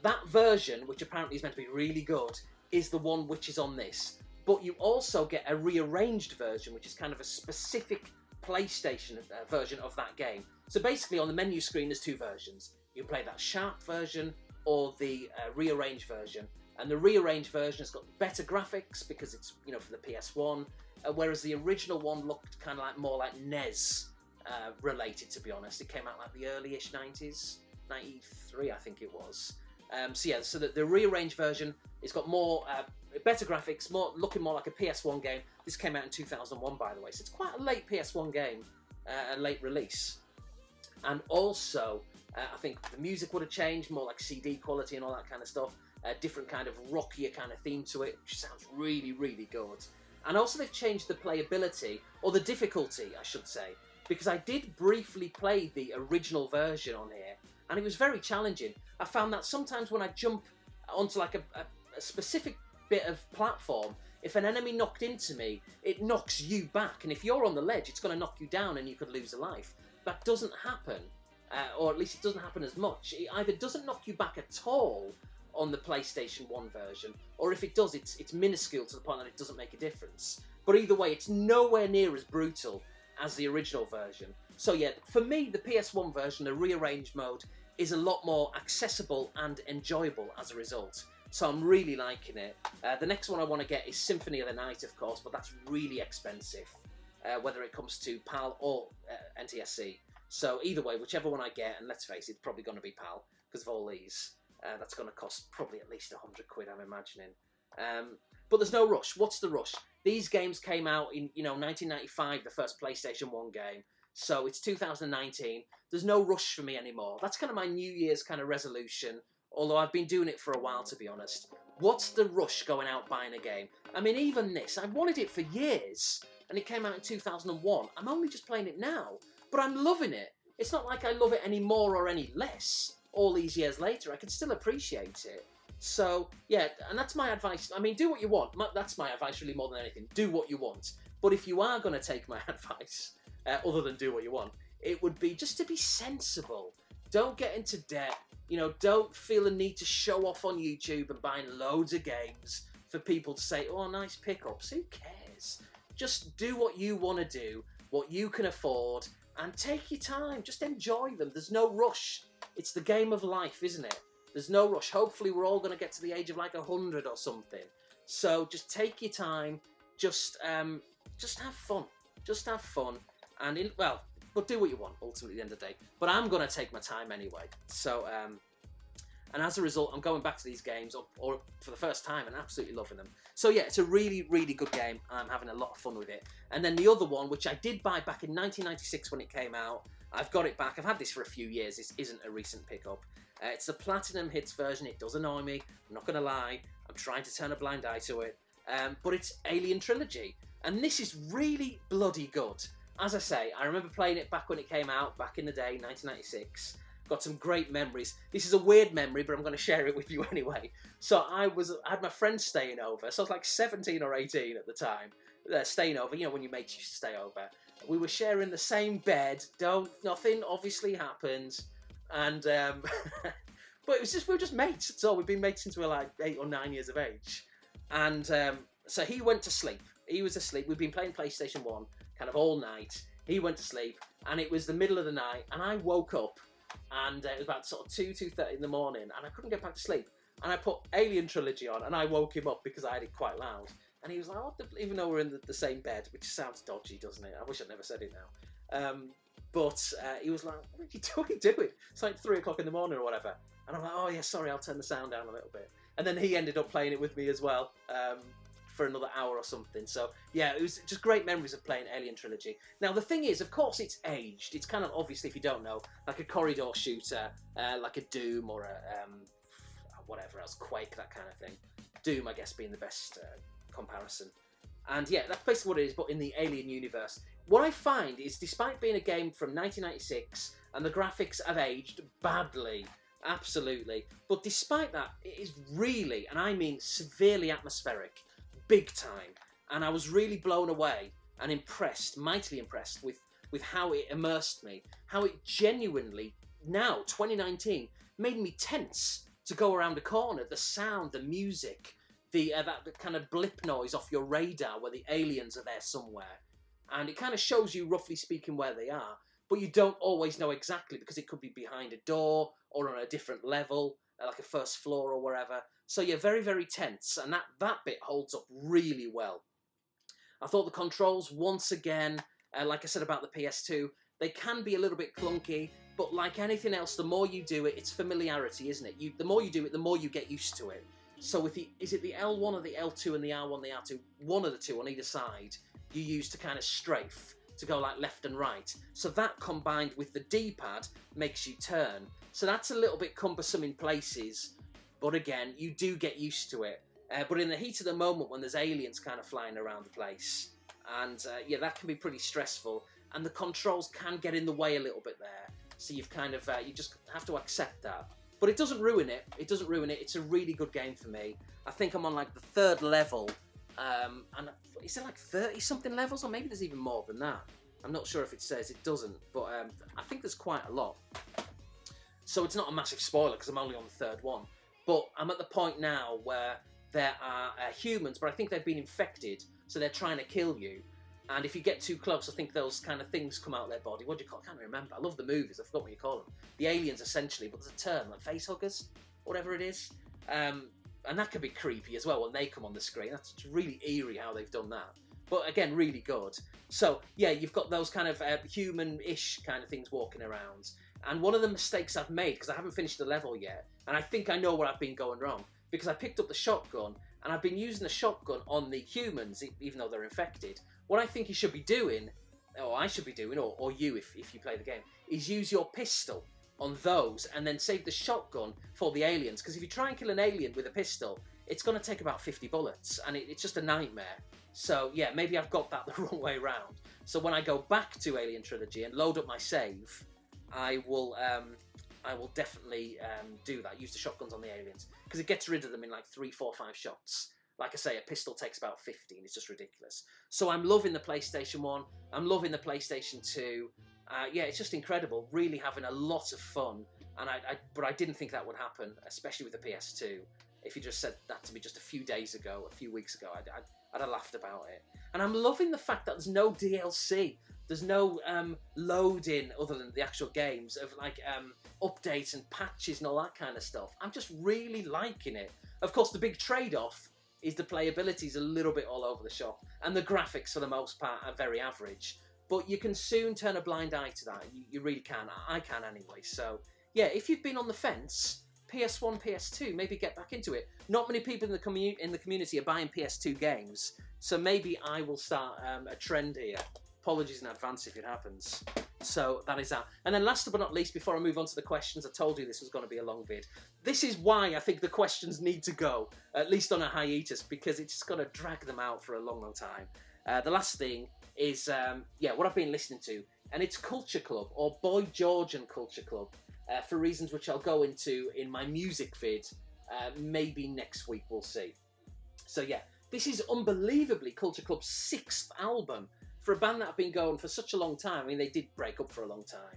that version, which apparently is meant to be really good, is the one which is on this. But you also get a rearranged version, which is kind of a specific PlayStation version of that game. So basically on the menu screen there's two versions. You can play that sharp version or the rearranged version. And the rearranged version has got better graphics because it's, you know, for the PS1, whereas the original one looked kind of like more like NES related, to be honest. It came out like the early-ish 90s, 93 I think it was. So yeah, so the rearranged version, it's got more, better graphics, looking more like a PS1 game. This came out in 2001, by the way, so it's quite a late PS1 game, a late release. And also, I think the music would have changed, more like CD quality and all that kind of stuff. A different kind of rockier kind of theme to it, which sounds really, really good. And also they've changed the playability, or the difficulty, I should say, because I did briefly play the original version on here, and it was very challenging. I found that sometimes when I jump onto like a specific bit of platform, if an enemy knocked into me, it knocks you back, and if you're on the ledge, it's going to knock you down and you could lose a life. That doesn't happen, or at least it doesn't happen as much. It either doesn't knock you back at all on the PlayStation 1 version, or if it does, it's minuscule to the point that it doesn't make a difference. But either way, it's nowhere near as brutal as the original version. So yeah, for me, the PS1 version, the rearranged mode, is a lot more accessible and enjoyable as a result. So I'm really liking it. The next one I want to get is Symphony of the Night, of course, but that's really expensive, whether it comes to PAL or NTSC. So either way, whichever one I get, and let's face it, it's probably going to be PAL, because of all these. That's going to cost probably at least 100 quid, I'm imagining. But there's no rush. What's the rush? These games came out in, 1995, the first PlayStation 1 game. So it's 2019. There's no rush for me anymore. That's kind of my New Year's kind of resolution, although I've been doing it for a while, to be honest. What's the rush going out buying a game? I mean, even this, I wanted it for years, and it came out in 2001. I'm only just playing it now, but I'm loving it. It's not like I love it any more or any less. All these years later, I can still appreciate it. So, yeah, and that's my advice. I mean, do what you want. That's my advice really more than anything. Do what you want. But if you are going to take my advice, other than do what you want, it would be just to be sensible. Don't get into debt. Don't feel the need to show off on YouTube and buying loads of games for people to say, oh, nice pickups. Who cares? Just do what you want to do, what you can afford, and take your time. Just enjoy them. There's no rush. It's the game of life, isn't it? There's no rush. Hopefully we're all going to get to the age of like 100 or something. So just take your time. Just have fun. Just have fun. And, but do what you want, ultimately, at the end of the day. But I'm going to take my time anyway. So, and as a result, I'm going back to these games or for the first time and absolutely loving them. So yeah, it's a really, really good game. I'm having a lot of fun with it. And then the other one, which I did buy back in 1996 when it came out, I've got it back. I've had this for a few years. This isn't a recent pickup. It's the Platinum Hits version. It does annoy me. I'm not going to lie. I'm trying to turn a blind eye to it. But it's Alien Trilogy. And this is really bloody good. As I say, I remember playing it back when it came out, back in the day, 1996. Got some great memories. This is a weird memory, but I'm going to share it with you anyway. So I had my friends staying over. So I was like 17 or 18 at the time. Staying over, when your mates used to stay over. We were sharing the same bed. Nothing obviously happened. And, but it was we were just mates. So we've been mates since we were like 8 or 9 years of age. And so he went to sleep. He was asleep. We'd been playing PlayStation 1 kind of all night. He went to sleep, and it was the middle of the night, and I woke up, and it was about sort of 2:30 in the morning, and I couldn't get back to sleep. And I put Alien Trilogy on, and I woke him up because I had it quite loud. And he was like, "What the?" Even though we're in the same bed, which sounds dodgy, doesn't it? I wish I'd never said it now. But he was like, "What are you doing? It's like 3 o'clock in the morning or whatever." And I'm like, "Oh yeah, sorry, I'll turn the sound down a little bit." And then he ended up playing it with me as well. For another hour or something. So yeah, it was just great memories of playing Alien Trilogy. Now the thing is, of course, it's aged. It's kind of, obviously, if you don't know, like a corridor shooter, like a Doom or a whatever else, Quake, that kind of thing. Doom, I guess, being the best comparison. And yeah, that's basically what it is, but in the Alien universe. What I find is, despite being a game from 1996 and the graphics have aged badly, absolutely, but despite that, it is really, and I mean severely atmospheric. Big time. And I was really blown away and impressed, mightily impressed with how it immersed me, how it genuinely, now, 2019, made me tense to go around a corner. The sound, the music, that kind of blip noise off your radar where the aliens are there somewhere. And it kind of shows you, roughly speaking, where they are, but you don't always know exactly because it could be behind a door or on a different level, like a first floor or wherever. So yeah, very, very tense, and that bit holds up really well. I thought the controls, once again, like I said about the PS2, they can be a little bit clunky, but like anything else, the more you do it, it's familiarity, isn't it? The more you do it, the more you get used to it. So with is it the L1 or the L2 and the R1, the R2? One of the two on either side, you use to kind of strafe, to go like left and right. So that combined with the D-pad makes you turn. So that's a little bit cumbersome in places, but again, you do get used to it. But in the heat of the moment, when there's aliens kind of flying around the place, and yeah, that can be pretty stressful, and the controls can get in the way a little bit there. So you've kind of, you just have to accept that. But it doesn't ruin it. It doesn't ruin it. It's a really good game for me. I think I'm on like the 3rd level, and is there like 30-something levels, or maybe there's even more than that? I'm not sure if it says, it doesn't, but I think there's quite a lot. So it's not a massive spoiler because I'm only on the 3rd one. But I'm at the point now where there are humans, but I think they've been infected, so they're trying to kill you. And if you get too close, I think those kind of things come out of their body. What do you call it? I can't remember. I love the movies. I forgot what you call them. The aliens, essentially, but there's a term, like face huggers, whatever it is. And that can be creepy as well when they come on the screen. That's really eerie how they've done that. But again, really good. So, yeah, you've got those kind of human-ish kind of things walking around. And one of the mistakes I've made, because I haven't finished the level yet, and I think I know where I've been going wrong, because I picked up the shotgun, and I've been using the shotgun on the humans, even though they're infected. What I think you should be doing, or I should be doing, or you if you play the game, is use your pistol on those and then save the shotgun for the aliens. Because if you try and kill an alien with a pistol, it's going to take about 50 bullets, and it's just a nightmare. So yeah, maybe I've got that the wrong way around. So when I go back to Alien Trilogy and load up my save, I will definitely do that. Use the shotguns on the aliens, because it gets rid of them in like 3, 4, 5 shots. Like I say, a pistol takes about 15. It's just ridiculous. So I'm loving the PlayStation 1. I'm loving the PlayStation 2. Yeah, it's just incredible. Really having a lot of fun. But I didn't think that would happen, especially with the PS2. If you just said that to me just a few weeks ago, I'd have laughed about it. And I'm loving the fact that there's no DLC. There's no loading other than the actual games of like updates and patches and all that kind of stuff. I'm just really liking it. Of course, the big trade-off is the playability is a little bit all over the shop, and the graphics for the most part are very average. But you can soon turn a blind eye to that. You really can. I can anyway. So yeah, if you've been on the fence, PS1, PS2, maybe get back into it. Not many people in the community are buying PS2 games, so maybe I will start a trend here. Apologies in advance if it happens. So that is that. And then last but not least, before I move on to the questions, I told you this was going to be a long vid. This is why I think the questions need to go, at least on a hiatus, because it's going to drag them out for a long, long time. The last thing is, yeah, what I've been listening to. And it's Culture Club, or Boy George and Culture Club, for reasons which I'll go into in my music vid, maybe next week, we'll see. So yeah, this is unbelievably Culture Club's 6th album. For a band that have been going for such a long time. I mean, they did break up for a long time,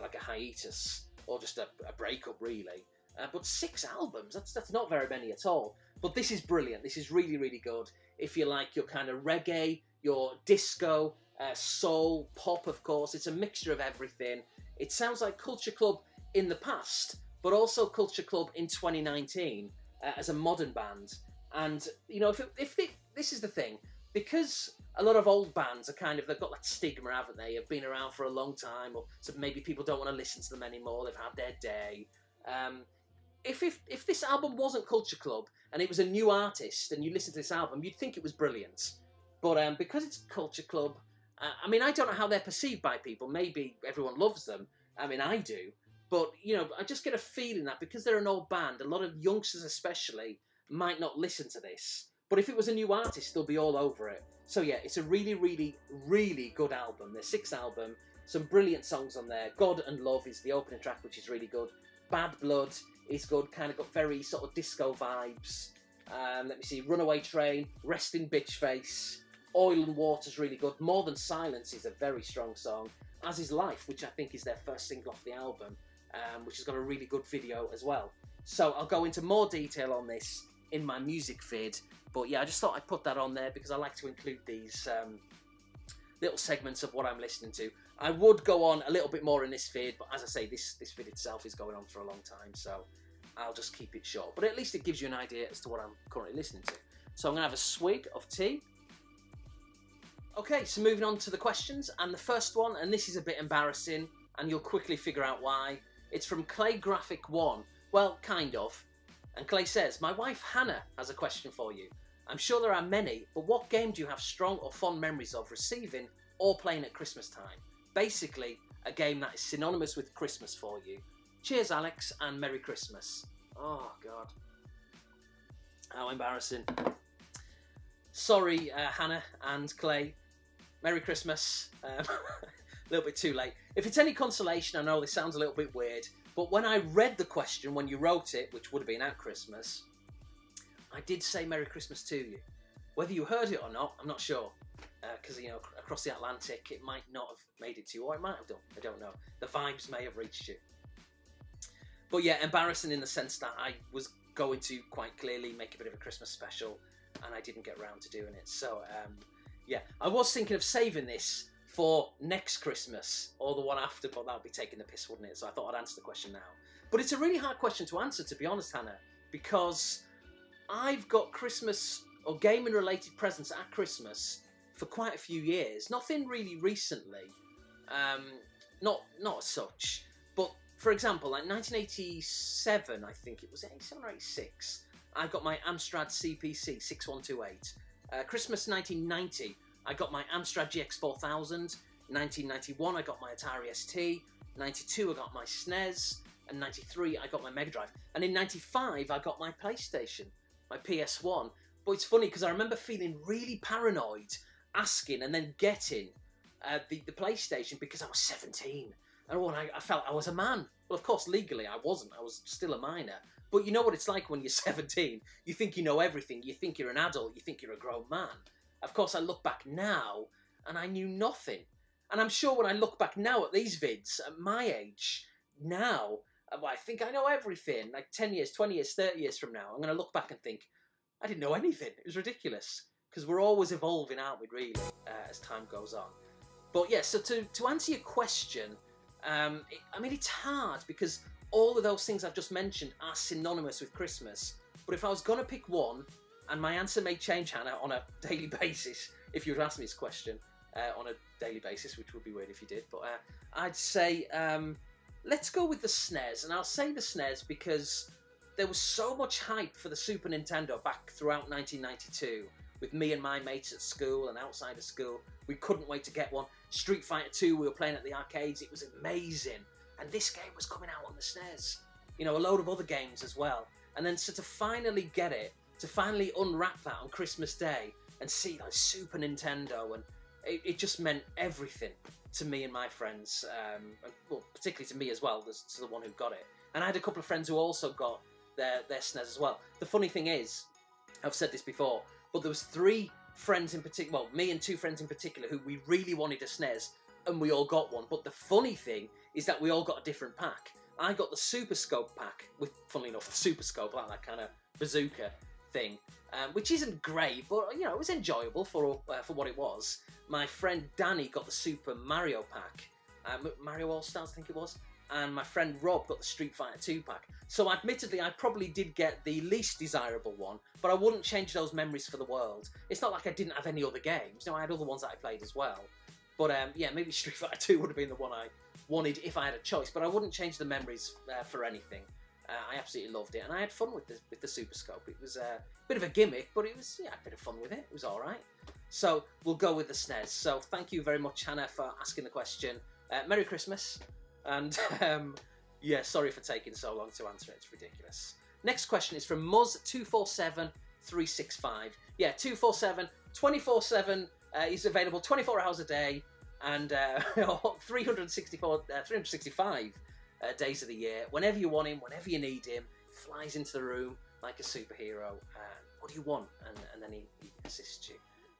like a hiatus, or just a breakup, really. But 6 albums, that's not very many at all. But this is brilliant. This is really, really good. If you like your kind of reggae, your disco, soul, pop, of course. It's a mixture of everything. It sounds like Culture Club in the past, but also Culture Club in 2019 as a modern band. And, you know, this is the thing. Because a lot of old bands are kind of, they've got that stigma, haven't they? Have been around for a long time, or so maybe people don't want to listen to them anymore. They've had their day. If this album wasn't Culture Club and it was a new artist and you listen to this album, you'd think it was brilliant. But because it's Culture Club, I mean, I don't know how they're perceived by people. Maybe everyone loves them. I mean, I do. But, you know, I just get a feeling that because they're an old band, a lot of youngsters especially might not listen to this. But if it was a new artist, they'll be all over it. So yeah, it's a really, really, really good album. Their 6th album. Some brilliant songs on there. God and Love is the opening track, which is really good. Bad Blood is good. Kind of got very sort of disco vibes. Let me see. Runaway Train. Resting Bitch Face. Oil and Water's really good. More Than Silence is a very strong song. As Is Life, which I think is their first single off the album. Which has got a really good video as well. So I'll go into more detail on this in my music vid. But yeah, I just thought I'd put that on there because I like to include these little segments of what I'm listening to. I would go on a little bit more in this vid, but as I say, this vid itself is going on for a long time, so I'll just keep it short. But at least it gives you an idea as to what I'm currently listening to. So I'm going to have a swig of tea. Okay, so moving on to the questions, and the first one, and this is a bit embarrassing, and you'll quickly figure out why. It's from Clay Graphic 1. Well, kind of. And Clay says, my wife Hannah has a question for you. I'm sure there are many, but what game do you have strong or fond memories of receiving or playing at Christmas time? Basically, a game that is synonymous with Christmas for you. Cheers, Alex, and Merry Christmas. Oh, God. How embarrassing. Sorry, Hannah and Clay. Merry Christmas. A little bit too late. If it's any consolation, I know this sounds a little bit weird, but when I read the question, when you wrote it, which would have been at Christmas, I did say Merry Christmas to you. Whether you heard it or not, I'm not sure. Because, you know, across the Atlantic, it might not have made it to you, or it might have done. I don't know. The vibes may have reached you. But yeah, embarrassing in the sense that I was going to quite clearly make a bit of a Christmas special, and I didn't get around to doing it. So, yeah, I was thinking of saving this for next Christmas, or the one after, but that would be taking the piss, wouldn't it? So I thought I'd answer the question now. But it's a really hard question to answer, to be honest, Hannah, because I've got Christmas or gaming-related presents at Christmas for quite a few years. Nothing really recently, not as such. But for example, like 1987, I think it was 87 or 86, I got my Amstrad CPC 6128. Christmas 1990, I got my Amstrad GX4000. 1991, I got my Atari ST. 92, I got my SNES. And 93, I got my Mega Drive. And in 95, I got my PlayStation, my PS1. But it's funny because I remember feeling really paranoid asking and then getting the PlayStation because I was 17. And I felt I was a man. Well, of course, legally I wasn't. I was still a minor. But you know what it's like when you're 17. You think you know everything. You think you're an adult. You think you're a grown man. Of course, I look back now and I knew nothing. And I'm sure when I look back now at these vids, at my age, now, I think I know everything. Like 10 years, 20 years, 30 years from now, I'm going to look back and think, I didn't know anything. It was ridiculous. Because we're always evolving, aren't we, really, as time goes on. But yeah, so to answer your question, I mean, it's hard because all of those things I've just mentioned are synonymous with Christmas. But if I was going to pick one, and my answer may change, Hannah, on a daily basis, if you would ask me this question on a daily basis, which would be weird if you did, but I'd say, let's go with the SNES. And I'll say the SNES because there was so much hype for the Super Nintendo back throughout 1992. With me and my mates at school and outside of school. We couldn't wait to get one. Street Fighter 2, we were playing at the arcades. It was amazing. And this game was coming out on the SNES. You know, a load of other games as well. And then so to finally get it, to finally unwrap that on Christmas Day and see like Super Nintendo, and it just meant everything to me and my friends. And, well, particularly to me as well, to the one who got it. And I had a couple of friends who also got their SNES as well. The funny thing is, I've said this before, but there was 3 friends in particular, well, me and 2 friends in particular, who we really wanted a SNES, and we all got one. But the funny thing is that we all got a different pack. I got the Super Scope pack, with, funnily enough, the Super Scope, like that kind of bazooka thing, which isn't great, but, you know, it was enjoyable for what it was. My friend Danny got the Super Mario pack, Mario All-Stars, I think it was, and my friend Rob got the Street Fighter 2 pack. So admittedly, I probably did get the least desirable one, but I wouldn't change those memories for the world. It's not like I didn't have any other games. No, I had other ones that I played as well. But yeah, maybe Street Fighter 2 would have been the one I wanted if I had a choice, but I wouldn't change the memories for anything. I absolutely loved it, and I had fun with the Super Scope. It was a bit of a gimmick, but it was, yeah, a bit of fun with it. It was all right. So we'll go with the SNES. So thank you very much, Hannah, for asking the question. Merry Christmas. And yeah, sorry for taking so long to answer it. It's ridiculous. Next question is from Muzz247365. Yeah, 247, 24/7. He's available 24 hours a day and 365 days of the year. Whenever you want him, whenever you need him, flies into the room like a superhero. What do you want? And then he assists you.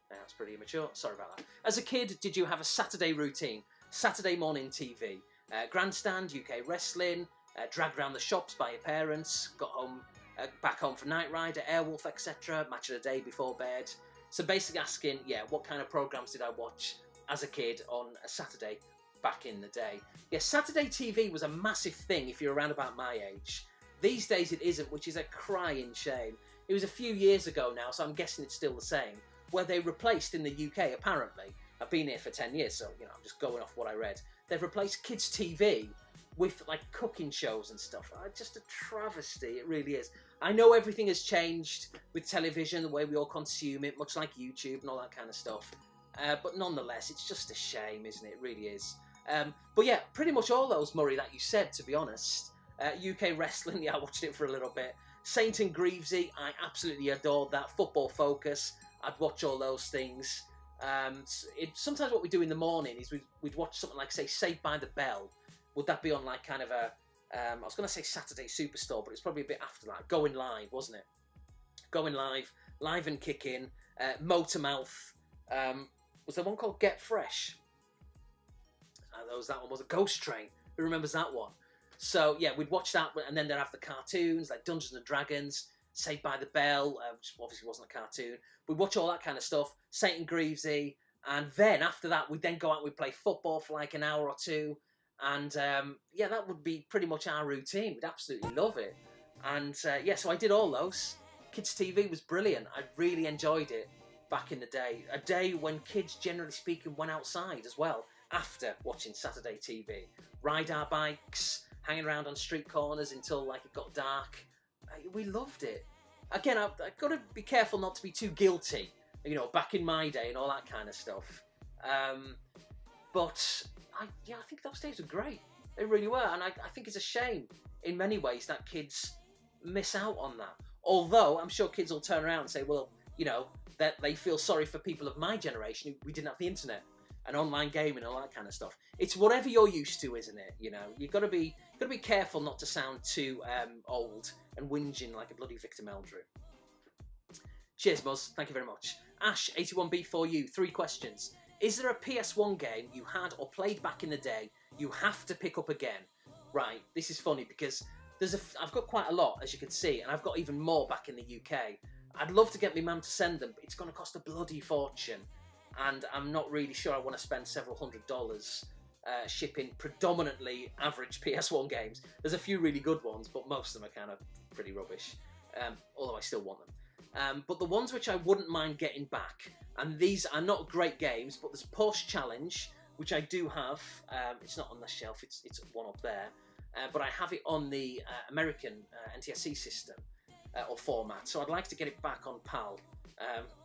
That's pretty immature. Sorry about that. As a kid, did you have a Saturday routine? Saturday morning TV. Grandstand, UK wrestling, dragged around the shops by your parents, got home, back home for Night Rider, Airwolf, etc., match of the day before bed. So basically asking, yeah, what kind of programmes did I watch as a kid on a Saturday back in the day. Yeah, Saturday TV was a massive thing if you're around about my age. These days it isn't, which is a crying shame. It was a few years ago now, so I'm guessing it's still the same, where they replaced in the UK, apparently. I've been here for 10 years, so, you know, I'm just going off what I read. They've replaced kids' TV with, like, cooking shows and stuff. Just a travesty, it really is. I know everything has changed with television, the way we all consume it, much like YouTube and all that kind of stuff. But nonetheless, it's just a shame, isn't it? It really is. But yeah, pretty much all those, Murray, that you said, to be honest. UK wrestling, yeah, I watched it for a little bit. Saint and Greavesy, I absolutely adored that. Football Focus, I'd watch all those things. Sometimes what we do in the morning is we'd watch something like, say, Saved by the Bell. Would that be on like kind of a, I was going to say Saturday Superstore, but it's probably a bit after that. Going Live, wasn't it? Going Live, Live and Kicking, Motormouth. Was there one called Get Fresh? That one was a Ghost Train. Who remembers that one? So yeah, we'd watch that, and then they'd have the cartoons like Dungeons and Dragons, Saved by the Bell, which obviously wasn't a cartoon. We'd watch all that kind of stuff, Saint and Greavesy, and then after that we'd then go out and we'd play football for like an hour or two, and yeah, that would be pretty much our routine. We'd absolutely love it. And yeah, so I did all those. Kids TV was brilliant. I really enjoyed it back in the day. A day when kids, generally speaking, went outside as well after watching Saturday TV. Ride our bikes, hanging around on street corners until like it got dark. We loved it. Again, I've got to be careful not to be too guilty, you know, back in my day and all that kind of stuff. But yeah, I think those days were great. They really were, and I think it's a shame in many ways that kids miss out on that. Although I'm sure kids will turn around and say, well, you know, that they feel sorry for people of my generation who we didn't have the internet and online gaming and all that kind of stuff. It's whatever you're used to, isn't it? You know, you've got to be careful not to sound too old and whinging like a bloody Victor Meldrew. Cheers, Muzz. Thank you very much. Ash81B for you. 3 questions. Is there a PS1 game you had or played back in the day you have to pick up again? Right, this is funny because I've got quite a lot, as you can see, and I've got even more back in the UK. I'd love to get my mum to send them, but it's going to cost a bloody fortune. And I'm not really sure I want to spend several $100s shipping predominantly average PS1 games. There's a few really good ones, but most of them are kind of pretty rubbish, although I still want them. But the ones which I wouldn't mind getting back, and these are not great games, but there's Porsche Challenge, which I do have. It's not on the shelf, it's one up there. But I have it on the American NTSC system or format, so I'd like to get it back on PAL,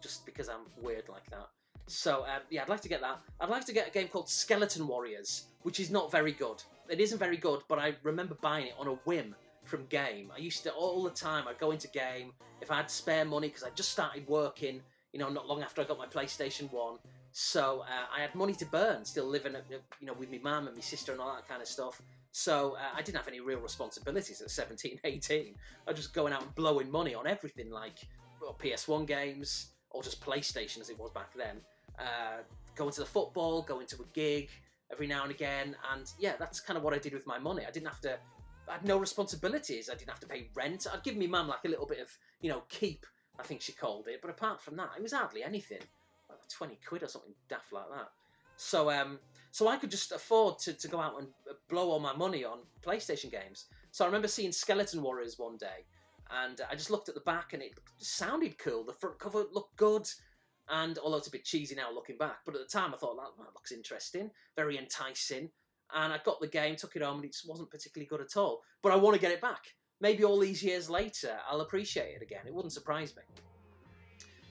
just because I'm weird like that. So yeah, I'd like to get that. I'd like to get a game called Skeleton Warriors, which is not very good. It isn't very good, but I remember buying it on a whim from Game. I used to, all the time, I'd go into Game, if I had spare money, because I just started working, you know, not long after I got my PlayStation 1. So I had money to burn, still living, you know, with my mum and my sister and all that kind of stuff. So I didn't have any real responsibilities at 17, 18. I was just going out and blowing money on everything, like PS1 games, or just PlayStation as it was back then. Going to the football, going to a gig every now and again, and yeah, that's kind of what I did with my money. I had no responsibilities. I didn't have to pay rent. I'd give my mum like a little bit of, you know, keep, I think she called it, but apart from that, it was hardly anything. Like 20 quid or something daft like that. So so I could just afford to go out and blow all my money on PlayStation games. So I remember seeing Skeleton Warriors one day, and I just looked at the back and it sounded cool. The front cover looked good, and although it's a bit cheesy now looking back, but at the time I thought, that looks interesting, very enticing. And I got the game, took it home, and it just wasn't particularly good at all. But I want to get it back. Maybe all these years later, I'll appreciate it again. It wouldn't surprise me.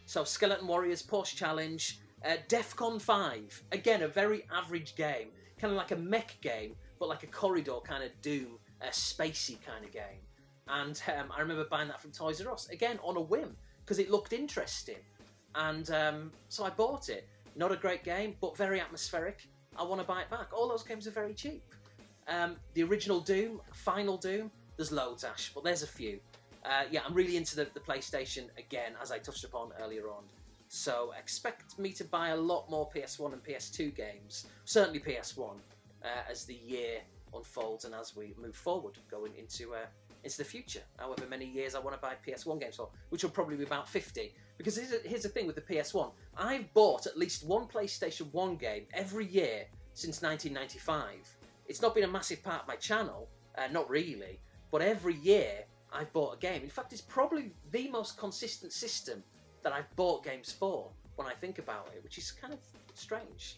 So Skeleton Warriors, Porsche Challenge, Defcon 5. Again, a very average game. Kind of like a mech game, but like a corridor kind of Doom, spacey kind of game. And I remember buying that from Toys R Us, again, on a whim, because it looked interesting. And so I bought it. Not a great game, but very atmospheric. I want to buy it back. All those games are very cheap. The original Doom, Final Doom, there's loads, Ash, but there's a few. Yeah, I'm really into the PlayStation again, as I touched upon earlier on. So expect me to buy a lot more PS1 and PS2 games, certainly PS1, as the year unfolds and as we move forward, going into the future. However many years I want to buy PS1 games for, which will probably be about 50. Because here's the thing with the PS1. I've bought at least one PlayStation 1 game every year since 1995. It's not been a massive part of my channel, not really, but every year I've bought a game. In fact, it's probably the most consistent system that I've bought games for when I think about it, which is kind of strange.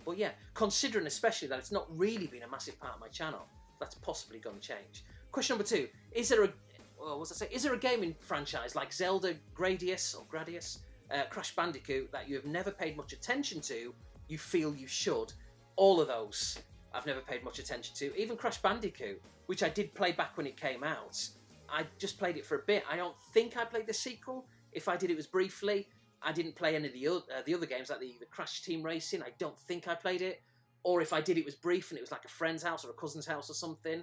But yeah, considering especially that it's not really been a massive part of my channel, that's possibly going to change. Question number 2, is there a gaming franchise like Zelda, Gradius, Crash Bandicoot that you have never paid much attention to, you feel you should? All of those I've never paid much attention to. Even Crash Bandicoot, which I did play back when it came out, I just played it for a bit. I don't think I played the sequel. If I did, it was briefly. I didn't play any of the other games, like the Crash Team Racing. I don't think I played it. Or if I did, it was brief and it was like a friend's house or a cousin's house or something.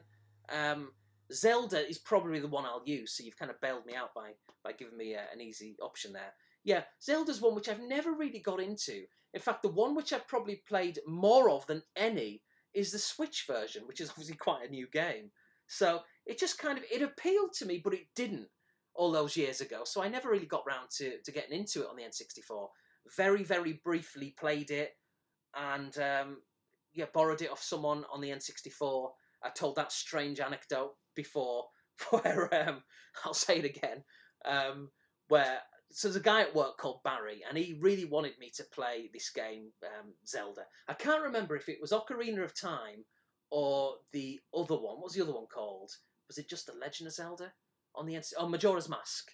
Zelda is probably the one I'll use, so you've kind of bailed me out by giving me an easy option there. Yeah, Zelda's one which I've never really got into. In fact, the one which I've probably played more of than any is the Switch version, which is obviously quite a new game. So it just kind of, it appealed to me, but it didn't all those years ago. So I never really got round to getting into it on the N64. Very, very briefly played it and yeah, borrowed it off someone on the N64. I told that strange anecdote before where, I'll say it again, where, so there's a guy at work called Barry, and he really wanted me to play this game, Zelda. I can't remember if it was Ocarina of Time or the other one. What was the other one called? Was it just The Legend of Zelda on the Majora's Mask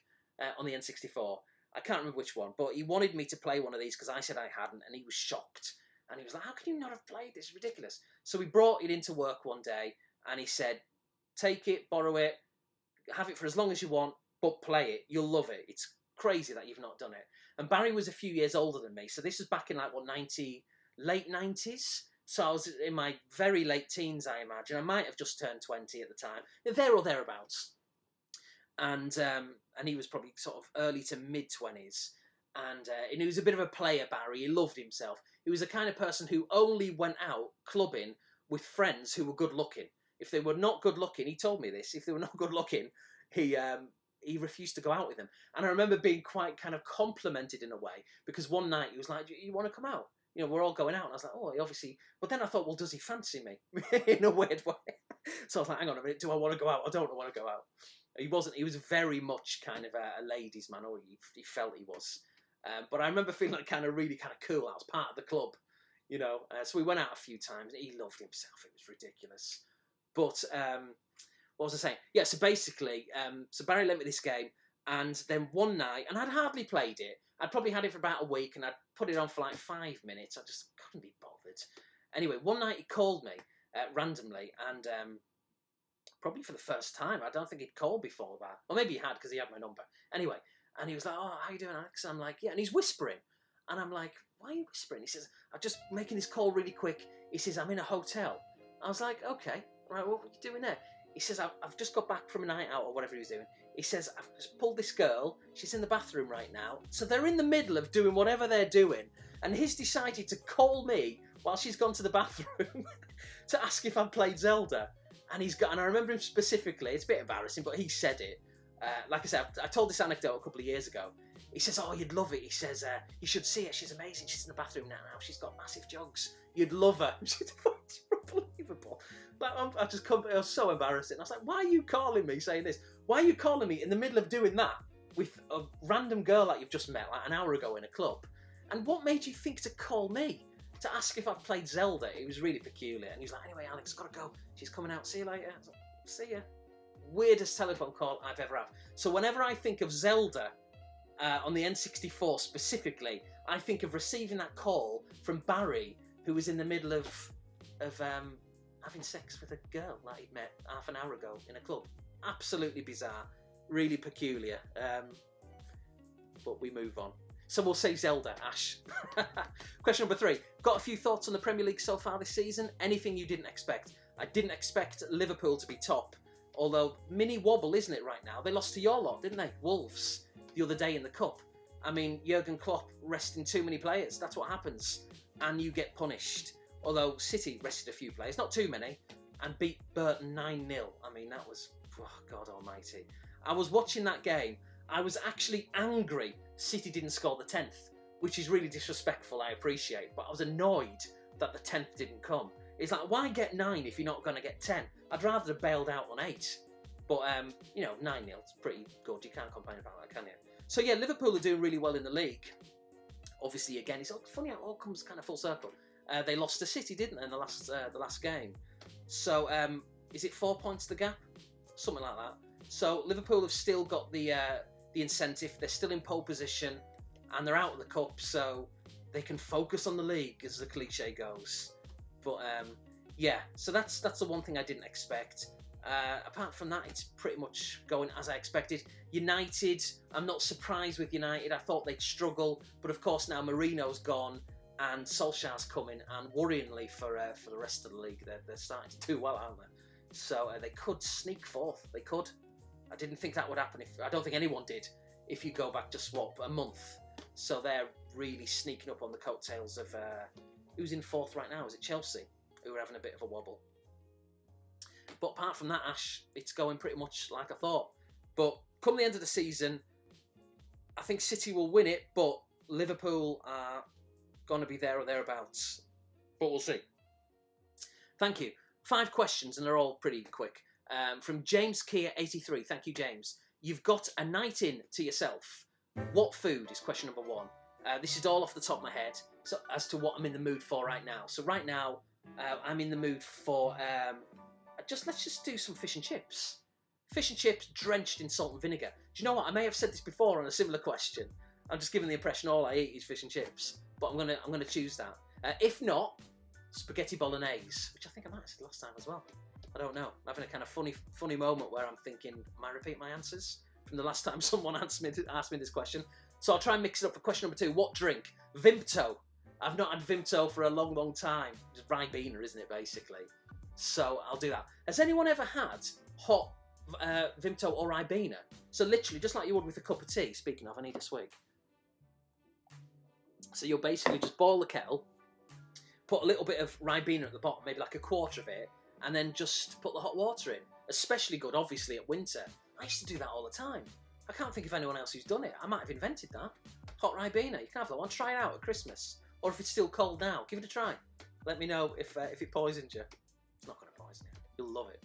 on the N64? I can't remember which one, but he wanted me to play one of these because I said I hadn't, and he was shocked. And he was like, how can you not have played this? It's ridiculous. So we brought it into work one day, and he said, take it, borrow it, have it for as long as you want, but play it. You'll love it. It's crazy that you've not done it. And Barry was a few years older than me, so this was back in like, what, late 90s? So I was in my very late teens, I imagine. I might have just turned 20 at the time. There or thereabouts. And he was probably sort of early to mid-20s. And he was a bit of a player, Barry. He loved himself. He was the kind of person who only went out clubbing with friends who were good-looking. If they were not good-looking, he told me this, if they were not good-looking, he refused to go out with them. And I remember being quite kind of complimented in a way, because one night he was like, you want to come out? You know, we're all going out. And I was like, oh, he obviously... But then I thought, well, does he fancy me? In a weird way. So I was like, hang on a minute, do I want to go out? I don't want to go out. He wasn't. He was very much kind of a ladies' man, or he felt he was. But I remember feeling like really kind of cool. I was part of the club, you know. So we went out a few times. He loved himself. It was ridiculous. But what was I saying? Yeah, so basically, so Barry lent me this game, and then one night, and I'd hardly played it. I'd probably had it for about a week, and I'd put it on for like 5 minutes. I just couldn't be bothered. Anyway, one night he called me randomly, and probably for the first time. I don't think he'd called before that. Or maybe he had, because he had my number. Anyway, and he was like, oh, how you doing, Alex? I'm like, yeah. And he's whispering. And I'm like, why are you whispering? He says, I'm just making this call really quick. He says, I'm in a hotel. I was like, okay. All right, what are you doing there? He says, I've just got back from a night out or whatever he was doing. He says, I've just pulled this girl. She's in the bathroom right now. So they're in the middle of doing whatever they're doing. And he's decided to call me while she's gone to the bathroom to ask if I've played Zelda. And I remember him specifically. It's a bit embarrassing, but he said it. Like I said, I told this anecdote a couple of years ago. He says, oh, you'd love it. He says, you should see her. She's amazing. She's in the bathroom now. She's got massive jugs. You'd love her. It's unbelievable. Like, it was so embarrassing. I was like, why are you calling me saying this? Why are you calling me in the middle of doing that with a random girl that you've just met like an hour ago in a club? And what made you think to call me to ask if I've played Zelda? It was really peculiar. And he was like, anyway, Alex, gotta go. She's coming out. See you later. I was like, see ya. Weirdest telephone call I've ever had. So whenever I think of Zelda on the N64 specifically, I think of receiving that call from Barry, who was in the middle of having sex with a girl that he'd met half an hour ago in a club. Absolutely bizarre. Really peculiar. But we move on. So we'll say Zelda, Ash. Question number 3. Got a few thoughts on the Premier League so far this season? Anything you didn't expect? I didn't expect Liverpool to be top. Although, mini wobble, isn't it, right now? They lost to your lot, didn't they? Wolves, the other day in the Cup. I mean, Jurgen Klopp resting too many players. That's what happens. And you get punished. Although City rested a few players, not too many, and beat Burton 9-0. I mean, that was, oh, God almighty. I was watching that game. I was actually angry City didn't score the 10th, which is really disrespectful, I appreciate. But I was annoyed that the 10th didn't come. It's like, why get 9 if you're not going to get 10? I'd rather have bailed out on 8. But, you know, 9-0 is pretty good. You can't complain about that, can you? So, yeah, Liverpool are doing really well in the league. Obviously, again, it's funny how it all comes kind of full circle. They lost to City, didn't they, in the last game? So, is it 4 points the gap? Something like that. So, Liverpool have still got the incentive. They're still in pole position, and they're out of the cup, so they can focus on the league, as the cliche goes. But, yeah, so that's the one thing I didn't expect. Apart from that, it's pretty much going as I expected. United, I'm not surprised with United. I thought they'd struggle, but of course now Mourinho's gone and Solskjaer's coming, and worryingly for the rest of the league, they're starting to do well, aren't they? So they could sneak fourth. They could. I didn't think that would happen. I don't think anyone did. If you go back just a month, so they're really sneaking up on the coattails of who's in fourth right now? Is it Chelsea, who are having a bit of a wobble? But apart from that, Ash, it's going pretty much like I thought. But come the end of the season, I think City will win it, but Liverpool are going to be there or thereabouts. But we'll see. Thank you. 5 questions, and they're all pretty quick. From James Keir 83. Thank you, James. You've got a night in to yourself. What food is question number 1. This is all off the top of my head, so as to what I'm in the mood for right now. So right now, I'm in the mood for... let's just do some fish and chips. Fish and chips drenched in salt and vinegar. Do you know what? I may have said this before on a similar question. I'm just giving the impression all I eat is fish and chips, but I'm gonna choose that. If not, spaghetti bolognese, which I think I might have said last time as well. I don't know. I'm having a kind of funny moment where I'm thinking, might repeat my answers from the last time someone asked me this question. So I'll try and mix it up for question number 2. What drink? Vimto. I've not had Vimto for a long time. It's Ribena, isn't it, basically? So I'll do that. Has anyone ever had hot Vimto or Ribena? So literally, just like you would with a cup of tea. Speaking of, I need a swig. So you'll basically just boil the kettle, put a little bit of Ribena at the bottom, maybe like a quarter of it, and then just put the hot water in. Especially good, obviously, at winter. I used to do that all the time. I can't think of anyone else who's done it. I might have invented that. Hot Ribena. You can have that one. Try it out at Christmas. Or if it's still cold now, give it a try. Let me know if it poisons you. It's not going to poison you. You'll love it.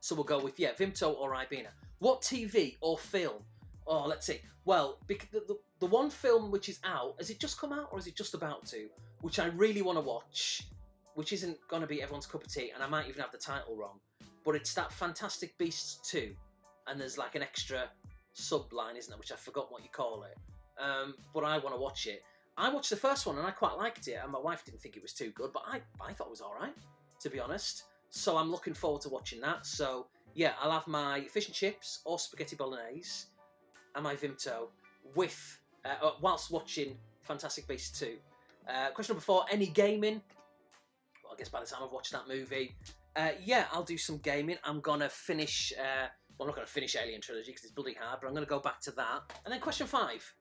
So we'll go with, yeah, Vimto or Ribena. What TV or film? Oh, let's see. Well, the one film which is out, has it just come out or is it just about to? Which I really want to watch, which isn't going to be everyone's cup of tea, and I might even have the title wrong. But it's that Fantastic Beasts 2, and there's like an extra sub-line, isn't there, which I forgot what you call it. But I want to watch it. I watched the first one and I quite liked it, and my wife didn't think it was too good, but I thought it was alright, to be honest. So I'm looking forward to watching that. So yeah, I'll have my fish and chips or spaghetti bolognese and my Vimto with whilst watching Fantastic Beasts 2. Question number 4, any gaming? Well, I guess by the time I've watched that movie, yeah, I'll do some gaming. I'm going to finish, well, I'm not going to finish Alien Trilogy because it's bloody hard, but I'm going to go back to that. And then question 5,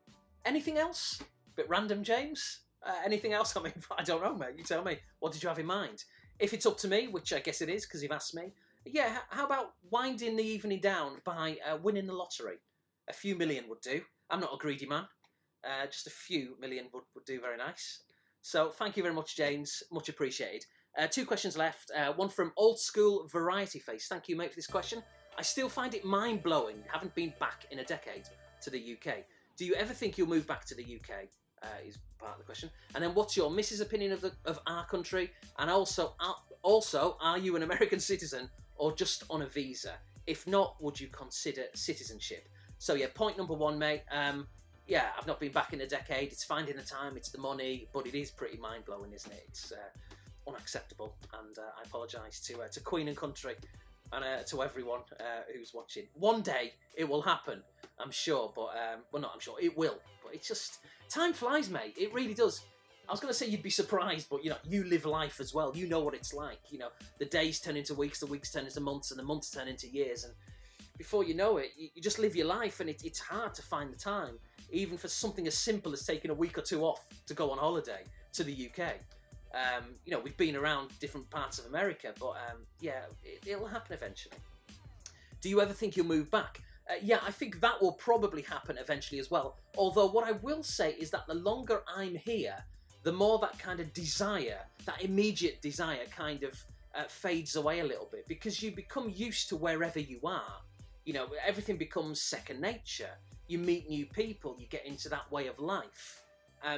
anything else? Bit random, James? Anything else? I mean, I don't know, mate. You tell me. What did you have in mind? If it's up to me, which I guess it is because you've asked me, yeah, how about winding the evening down by winning the lottery? A few million would do. I'm not a greedy man. Just a few million would do very nice. So thank you very much, James. Much appreciated. 2 questions left. One from Old School Variety Face. Thank you, mate, for this question. I still find it mind-blowing. Haven't been back in a decade to the UK. Do you ever think you'll move back to the UK? Is part of the question. And then what's your missus' opinion of our country? And also, are you an American citizen or just on a visa? If not, would you consider citizenship? So yeah, point number 1, mate. Yeah, I've not been back in a decade. It's finding the time, it's the money, but it is pretty mind-blowing, isn't it? It's unacceptable, and I apologise to Queen and Country and to everyone who's watching. One day it will happen, I'm sure, but well, not I'm sure, it will. But it's just, time flies, mate. It really does. I was going to say you'd be surprised, but you know, you live life as well. You know what it's like. You know, the days turn into weeks, the weeks turn into months, and the months turn into years, and before you know it, you just live your life, and it's hard to find the time, even for something as simple as taking a week or 2 off to go on holiday to the UK. You know, we've been around different parts of America, but yeah, it'll happen eventually. Do you ever think you'll move back? Yeah, I think that will probably happen eventually as well. Although what I will say is that the longer I'm here, the more that kind of desire, that immediate desire kind of fades away a little bit, because you become used to wherever you are. You know, everything becomes second nature. You meet new people, you get into that way of life.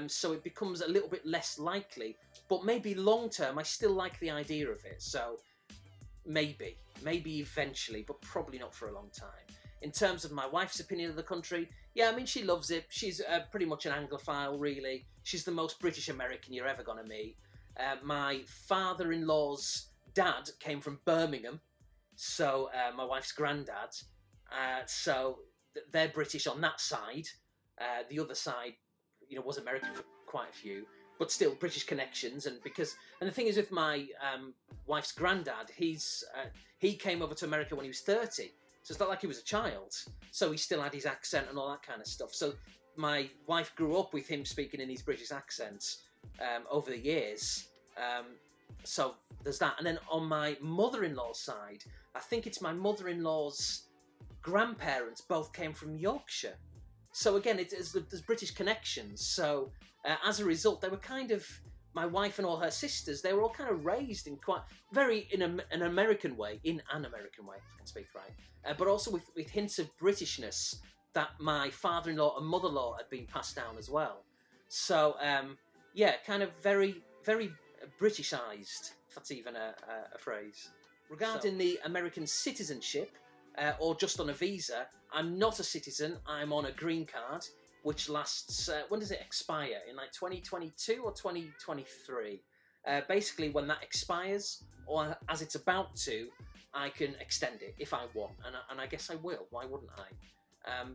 So it becomes a little bit less likely, but maybe long term, I still like the idea of it. So maybe eventually, but probably not for a long time. In terms of my wife's opinion of the country, yeah, I mean, she loves it. She's pretty much an Anglophile, really. She's the most British American you're ever going to meet. My father-in-law's dad came from Birmingham, so my wife's granddad. So they're British on that side. The other side, you know, was American for quite a few, but still British connections. And the thing is with my wife's granddad, he came over to America when he was 30. So it's not like he was a child. So he still had his accent and all that kind of stuff. So my wife grew up with him speaking in his British accent over the years. So there's that. And then on my mother-in-law's side, I think it's my mother-in-law's grandparents both came from Yorkshire. So again, there's British connections. So as a result, they were kind of, my wife and all her sisters, they were all kind of raised in quite, in an American way, if I can speak right, but also with hints of Britishness that my father-in-law and mother-in-law had been passed down as well. So yeah, kind of very, very Britishized, if that's even a phrase. Regarding the American citizenship, or just on a visa, I'm not a citizen, I'm on a green card, which lasts, when does it expire? In like 2022 or 2023? Basically, when that expires, or as it's about to, I can extend it if I want, and I guess I will. Why wouldn't I?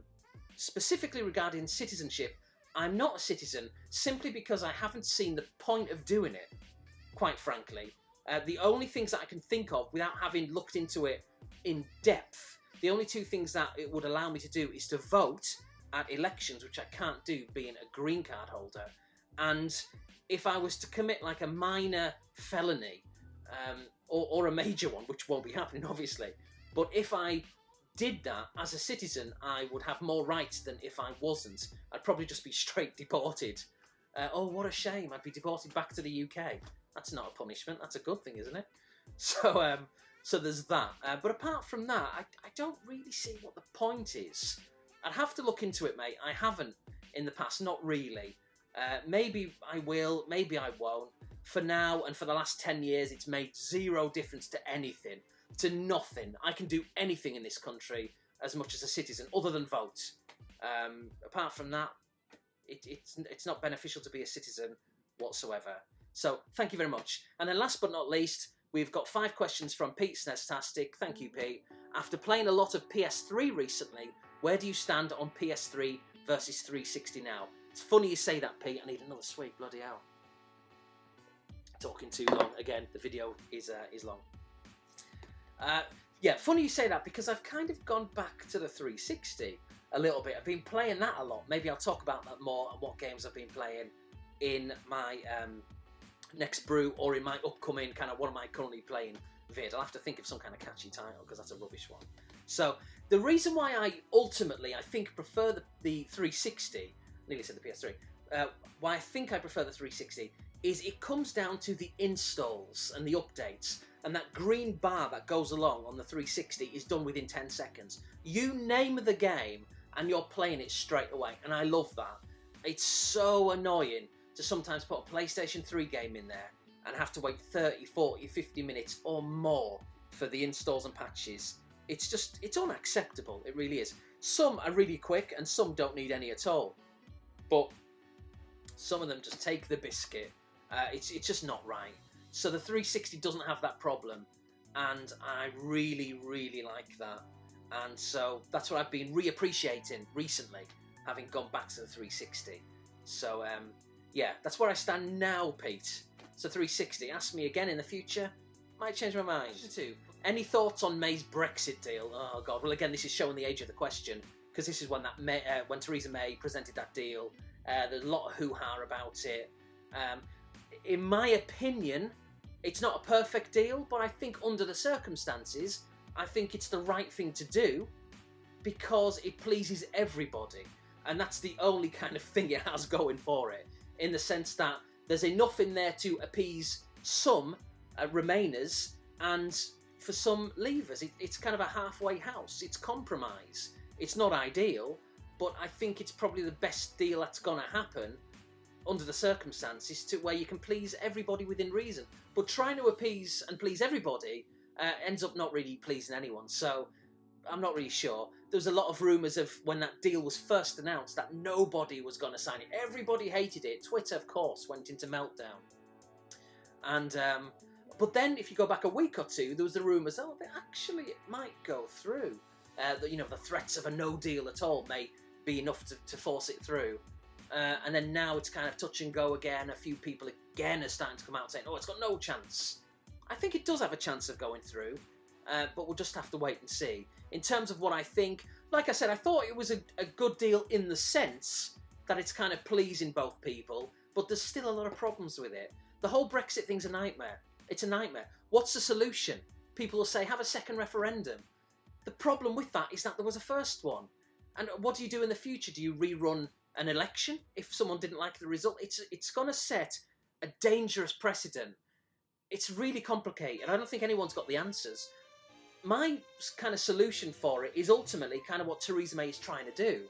Specifically regarding citizenship, I'm not a citizen simply because I haven't seen the point of doing it, quite frankly. The only things that I can think of, without having looked into it in depth, the only two things that it would allow me to do is to vote at elections, which I can't do being a green card holder. And if I was to commit like a minor felony, or a major one, which won't be happening obviously, but if I did that as a citizen, I would have more rights than if I wasn't. I'd probably just be straight deported. Oh, what a shame, I'd be deported back to the UK. That's not a punishment, that's a good thing, isn't it? So, so there's that. But apart from that, I don't really see what the point is. I'd have to look into it, mate. I haven't in the past, not really. Maybe I will, maybe I won't. For now, and for the last 10 years, it's made zero difference to anything, to nothing. I can do anything in this country as much as a citizen, other than vote. Apart from that, it's not beneficial to be a citizen whatsoever. So, thank you very much. And then last but not least, we've got 5 questions from Pete Snestastic. Thank you, Pete. After playing a lot of PS3 recently, where do you stand on PS3 versus 360 now? It's funny you say that, Pete. I need another sweet, bloody hell. Talking too long. Again, the video is long. Yeah, funny you say that, because I've kind of gone back to the 360 a little bit. I've been playing that a lot. Maybe I'll talk about that more and what games I've been playing in my next brew, or in my upcoming kind of what am I currently playing vid. I'll have to think of some kind of catchy title, because that's a rubbish one. So the reason why I ultimately prefer the 360, nearly said the PS3, why I think I prefer the 360 is it comes down to the installs and the updates, and that green bar that goes along on the 360 is done within 10 seconds. You name the game and you're playing it straight away, and I love that. It's so annoying to sometimes put a PlayStation 3 game in there and have to wait 30, 40, 50 minutes or more for the installs and patches. It's unacceptable, it really is. Some are really quick and some don't need any at all, but some of them just take the biscuit. It's just not right. So the 360 doesn't have that problem, and I really, really like that. And so that's what I've been reappreciating recently, having gone back to the 360. So yeah, that's where I stand now, Pete. So 360. Ask me again in the future, might change my mind. 2. Any thoughts on May's Brexit deal? Oh God. Well, again, this is showing the age of the question, because this is when when Theresa May presented that deal. There's a lot of hoo-ha about it. In my opinion, it's not a perfect deal, but I think under the circumstances, I think it's the right thing to do, because it pleases everybody. And that's the only kind of thing it has going for it, in the sense that there's enough in there to appease some Remainers and for some Leavers. It's kind of a halfway house. It's compromise. It's not ideal, but I think it's probably the best deal that's going to happen under the circumstances, to where you can please everybody within reason. But trying to appease and please everybody ends up not really pleasing anyone. So I'm not really sure. There was a lot of rumours of when that deal was first announced that nobody was going to sign it. Everybody hated it. Twitter, of course, went into meltdown. And but then, if you go back a week or two, there was the rumours, oh, actually it might go through. You know, the threats of a no deal at all may be enough to force it through. And then now it's kind of touch and go again. A few people again are starting to come out saying, oh, it's got no chance. I think it does have a chance of going through, but we'll just have to wait and see. In terms of what I think, like I said, I thought it was a good deal in the sense that it's kind of pleasing both people, but there's still a lot of problems with it. The whole Brexit thing's a nightmare. It's a nightmare. What's the solution? People will say, have a second referendum. The problem with that is that there was a first one. And what do you do in the future? Do you rerun an election if someone didn't like the result? It's going to set a dangerous precedent. It's really complicated. I don't think anyone's got the answers. My kind of solution for it is ultimately kind of what Theresa May is trying to do.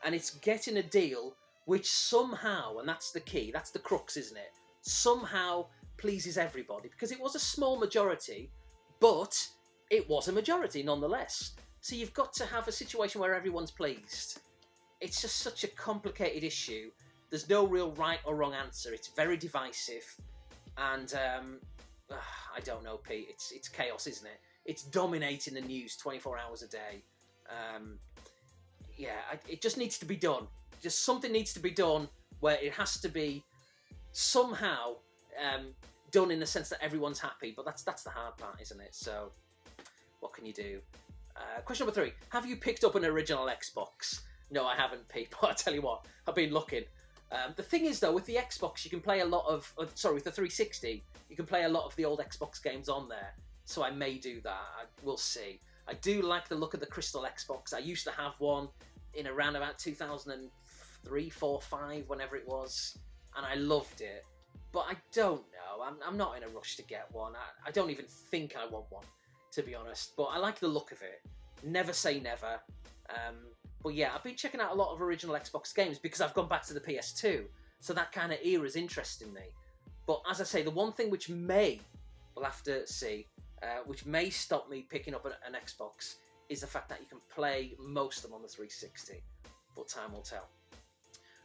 And it's getting a deal which somehow, and that's the key, that's the crux, isn't it? Somehow pleases everybody. Because it was a small majority, but it was a majority nonetheless. So you've got to have a situation where everyone's pleased. It's just such a complicated issue. There's no real right or wrong answer. It's very divisive. And I don't know, Pete. It's chaos, isn't it? It's dominating the news 24 hours a day. Yeah, it just needs to be done. Just something needs to be done where it has to be somehow done in the sense that everyone's happy. But that's the hard part, isn't it? So what can you do? Question number 3. Have you picked up an original Xbox? No, I haven't, Pete. But I'll tell you what, I've been looking. The thing is, though, with the Xbox, you can play a lot of... Sorry, with the 360, you can play a lot of the old Xbox games on there. So I may do that. We'll see. I do like the look of the Crystal Xbox. I used to have one in around about 2003, 4, 5, whenever it was. And I loved it. But I don't know. I'm not in a rush to get one. I don't even think I want one, to be honest. But I like the look of it. Never say never. But yeah, I've been checking out a lot of original Xbox games because I've gone back to the PS2. So that kind of era is interesting me. But as I say, the one thing which we'll have to see, which may stop me picking up an Xbox is the fact that you can play most of them on the 360. But time will tell.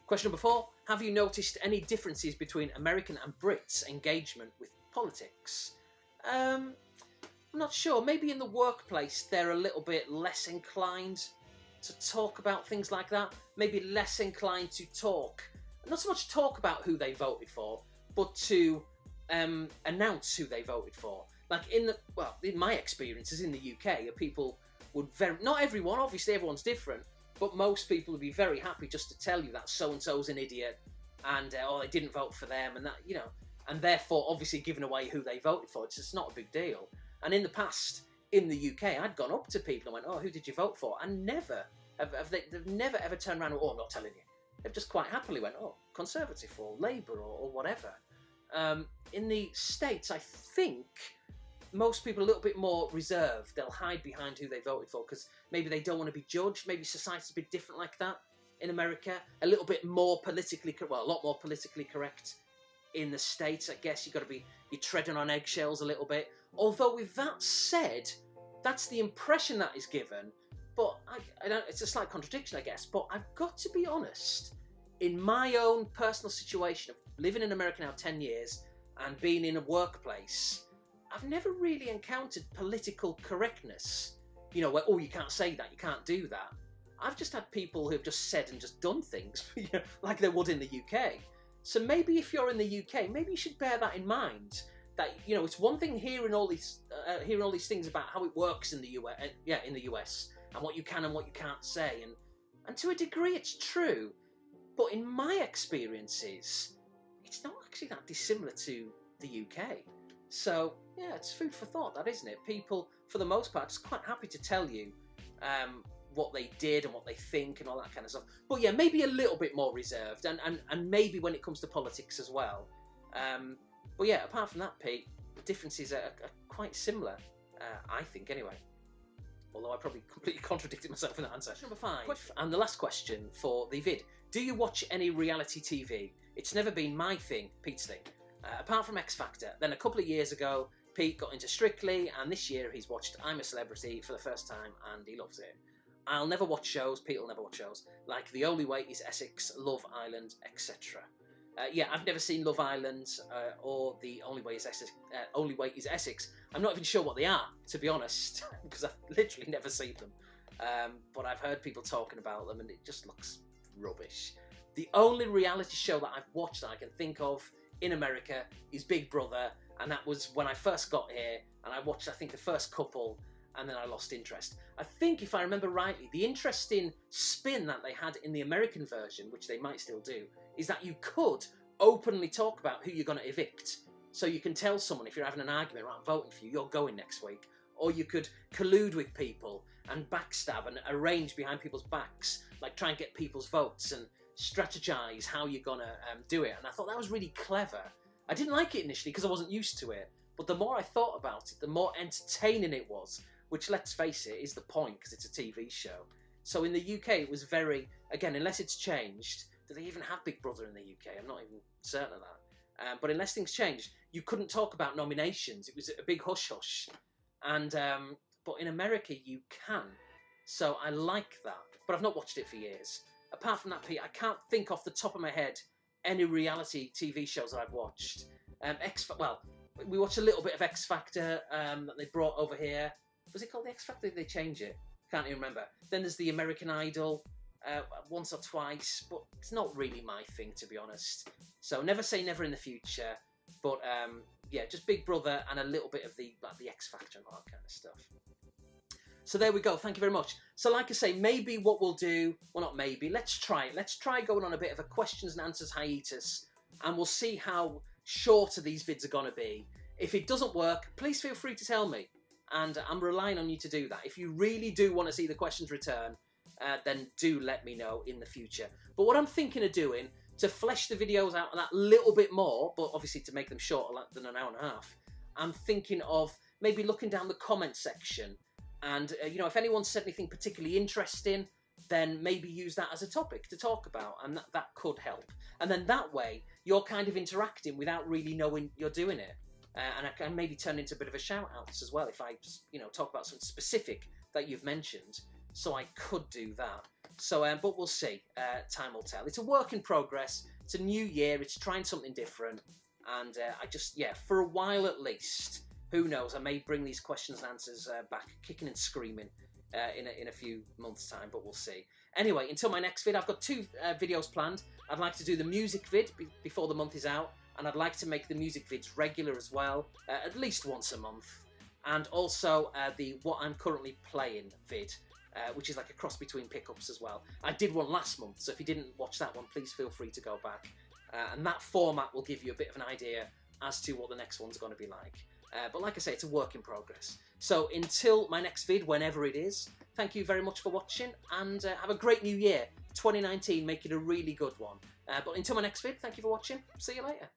Question number 4. Have you noticed any differences between American and Brits' engagement with politics? I'm not sure. Maybe in the workplace they're a little bit less inclined to talk about things like that. Maybe less inclined to talk. Not so much talk about who they voted for, but to announce who they voted for. Like in my experiences in the UK, people would not everyone, obviously everyone's different, but most people would be very happy just to tell you that so-and-so's an idiot and they didn't vote for them and that, you know, and therefore obviously giving away who they voted for. It's just not a big deal. And in the past, in the UK, I'd gone up to people and went, oh, who did you vote for? And they've never ever turned around and, oh, I'm not telling you. They've just quite happily went, oh, Conservative or Labour or whatever. In the States, I think most people are a little bit more reserved. They'll hide behind who they voted for because maybe they don't want to be judged. Maybe society's a bit different like that in America. A little bit more politically, a lot more politically correct in the States. I guess you're treading on eggshells a little bit. Although with that said, that's the impression that is given. But I don't. It's a slight contradiction, I guess. But I've got to be honest. In my own personal situation of living in America now 10 years and being in a workplace, I've never really encountered political correctness. You know, where, oh, you can't say that, you can't do that. I've just had people who've just said and just done things, you know, like they would in the UK. So maybe if you're in the UK, maybe you should bear that in mind. That, you know, it's one thing hearing all these things about how it works in the US, and what you can and what you can't say, and to a degree it's true. But in my experiences, it's not actually that dissimilar to the UK. So, yeah, it's food for thought, that, isn't it? People, for the most part, are quite happy to tell you what they did and what they think and all that kind of stuff. But yeah, maybe a little bit more reserved, and maybe when it comes to politics as well. But yeah, apart from that, Pete, the differences are quite similar, I think, anyway. Although I probably completely contradicted myself in that answer. Question number 5, and the last question for the vid. Do you watch any reality TV? It's never been my thing, Pete's thing. Apart from X Factor. Then a couple of years ago, Pete got into Strictly, and this year he's watched I'm a Celebrity for the first time, and he loves it. I'll never watch shows, Pete will never watch shows, like The Only Way is Essex, Love Island, etc. Yeah, I've never seen Love Island or The Only Way is Essex. I'm not even sure what they are, to be honest, because I've literally never seen them. But I've heard people talking about them, and it just looks rubbish. The only reality show that I've watched that I can think of in America is Big Brother, and that was when I first got here, and I watched, I think, the first couple, and then I lost interest. I think, if I remember rightly, the interesting spin that they had in the American version, which they might still do, is that you could openly talk about who you're going to evict. So you can tell someone, if you're having an argument, right, I'm voting for you, you're going next week. Or you could collude with people and backstab and arrange behind people's backs, like try and get people's votes and strategize how you're going to do it. And I thought that was really clever. I didn't like it initially because I wasn't used to it. But the more I thought about it, the more entertaining it was, which, let's face it, is the point because it's a TV show. So in the UK, it was very, again, unless it's changed, do they even have Big Brother in the UK? I'm not even certain of that. But unless things changed, you couldn't talk about nominations. It was a big hush-hush. And but in America, you can. So I like that. But I've not watched it for years. Apart from that, Pete, I can't think off the top of my head any reality TV shows that I've watched. Well, we watched a little bit of X Factor that they brought over here. Was it called the X Factor? Did they change it? Can't even remember. Then there's the American Idol. Once or twice, but it's not really my thing, to be honest. So never say never in the future, but yeah, just Big Brother and a little bit of the X Factor and all that kind of stuff. So there we go, thank you very much. So like I say, maybe what we'll do, well not maybe, let's try it. Let's try going on a bit of a questions and answers hiatus, and we'll see how shorter these vids are going to be. If it doesn't work, please feel free to tell me, and I'm relying on you to do that. If you really do want to see the questions return, then do let me know in the future. But what I'm thinking of doing, to flesh the videos out that little bit more, but obviously to make them shorter than an hour and a half, I'm thinking of maybe looking down the comment section, and you know, if anyone said anything particularly interesting, then maybe use that as a topic to talk about, and that could help. And then that way, you're kind of interacting without really knowing you're doing it. And I can maybe turn into a bit of a shout-outs as well, if I, you know, talk about something specific that you've mentioned. So I could do that. So, but we'll see. Time will tell. It's a work in progress. It's a new year. It's trying something different. And I just, yeah, for a while at least, who knows, I may bring these questions and answers back kicking and screaming in a few months' time, but we'll see. Anyway, until my next vid, I've got 2 videos planned. I'd like to do the music vid before the month is out, and I'd like to make the music vids regular as well, at least once a month. And also the what I'm currently playing vid, which is like a cross between pickups as well. I did one last month, so if you didn't watch that one, please feel free to go back. And that format will give you a bit of an idea as to what the next one's going to be like. But like I say, it's a work in progress. So until my next vid, whenever it is, thank you very much for watching, and have a great new year. 2019, make it a really good one. But until my next vid, thank you for watching. See you later.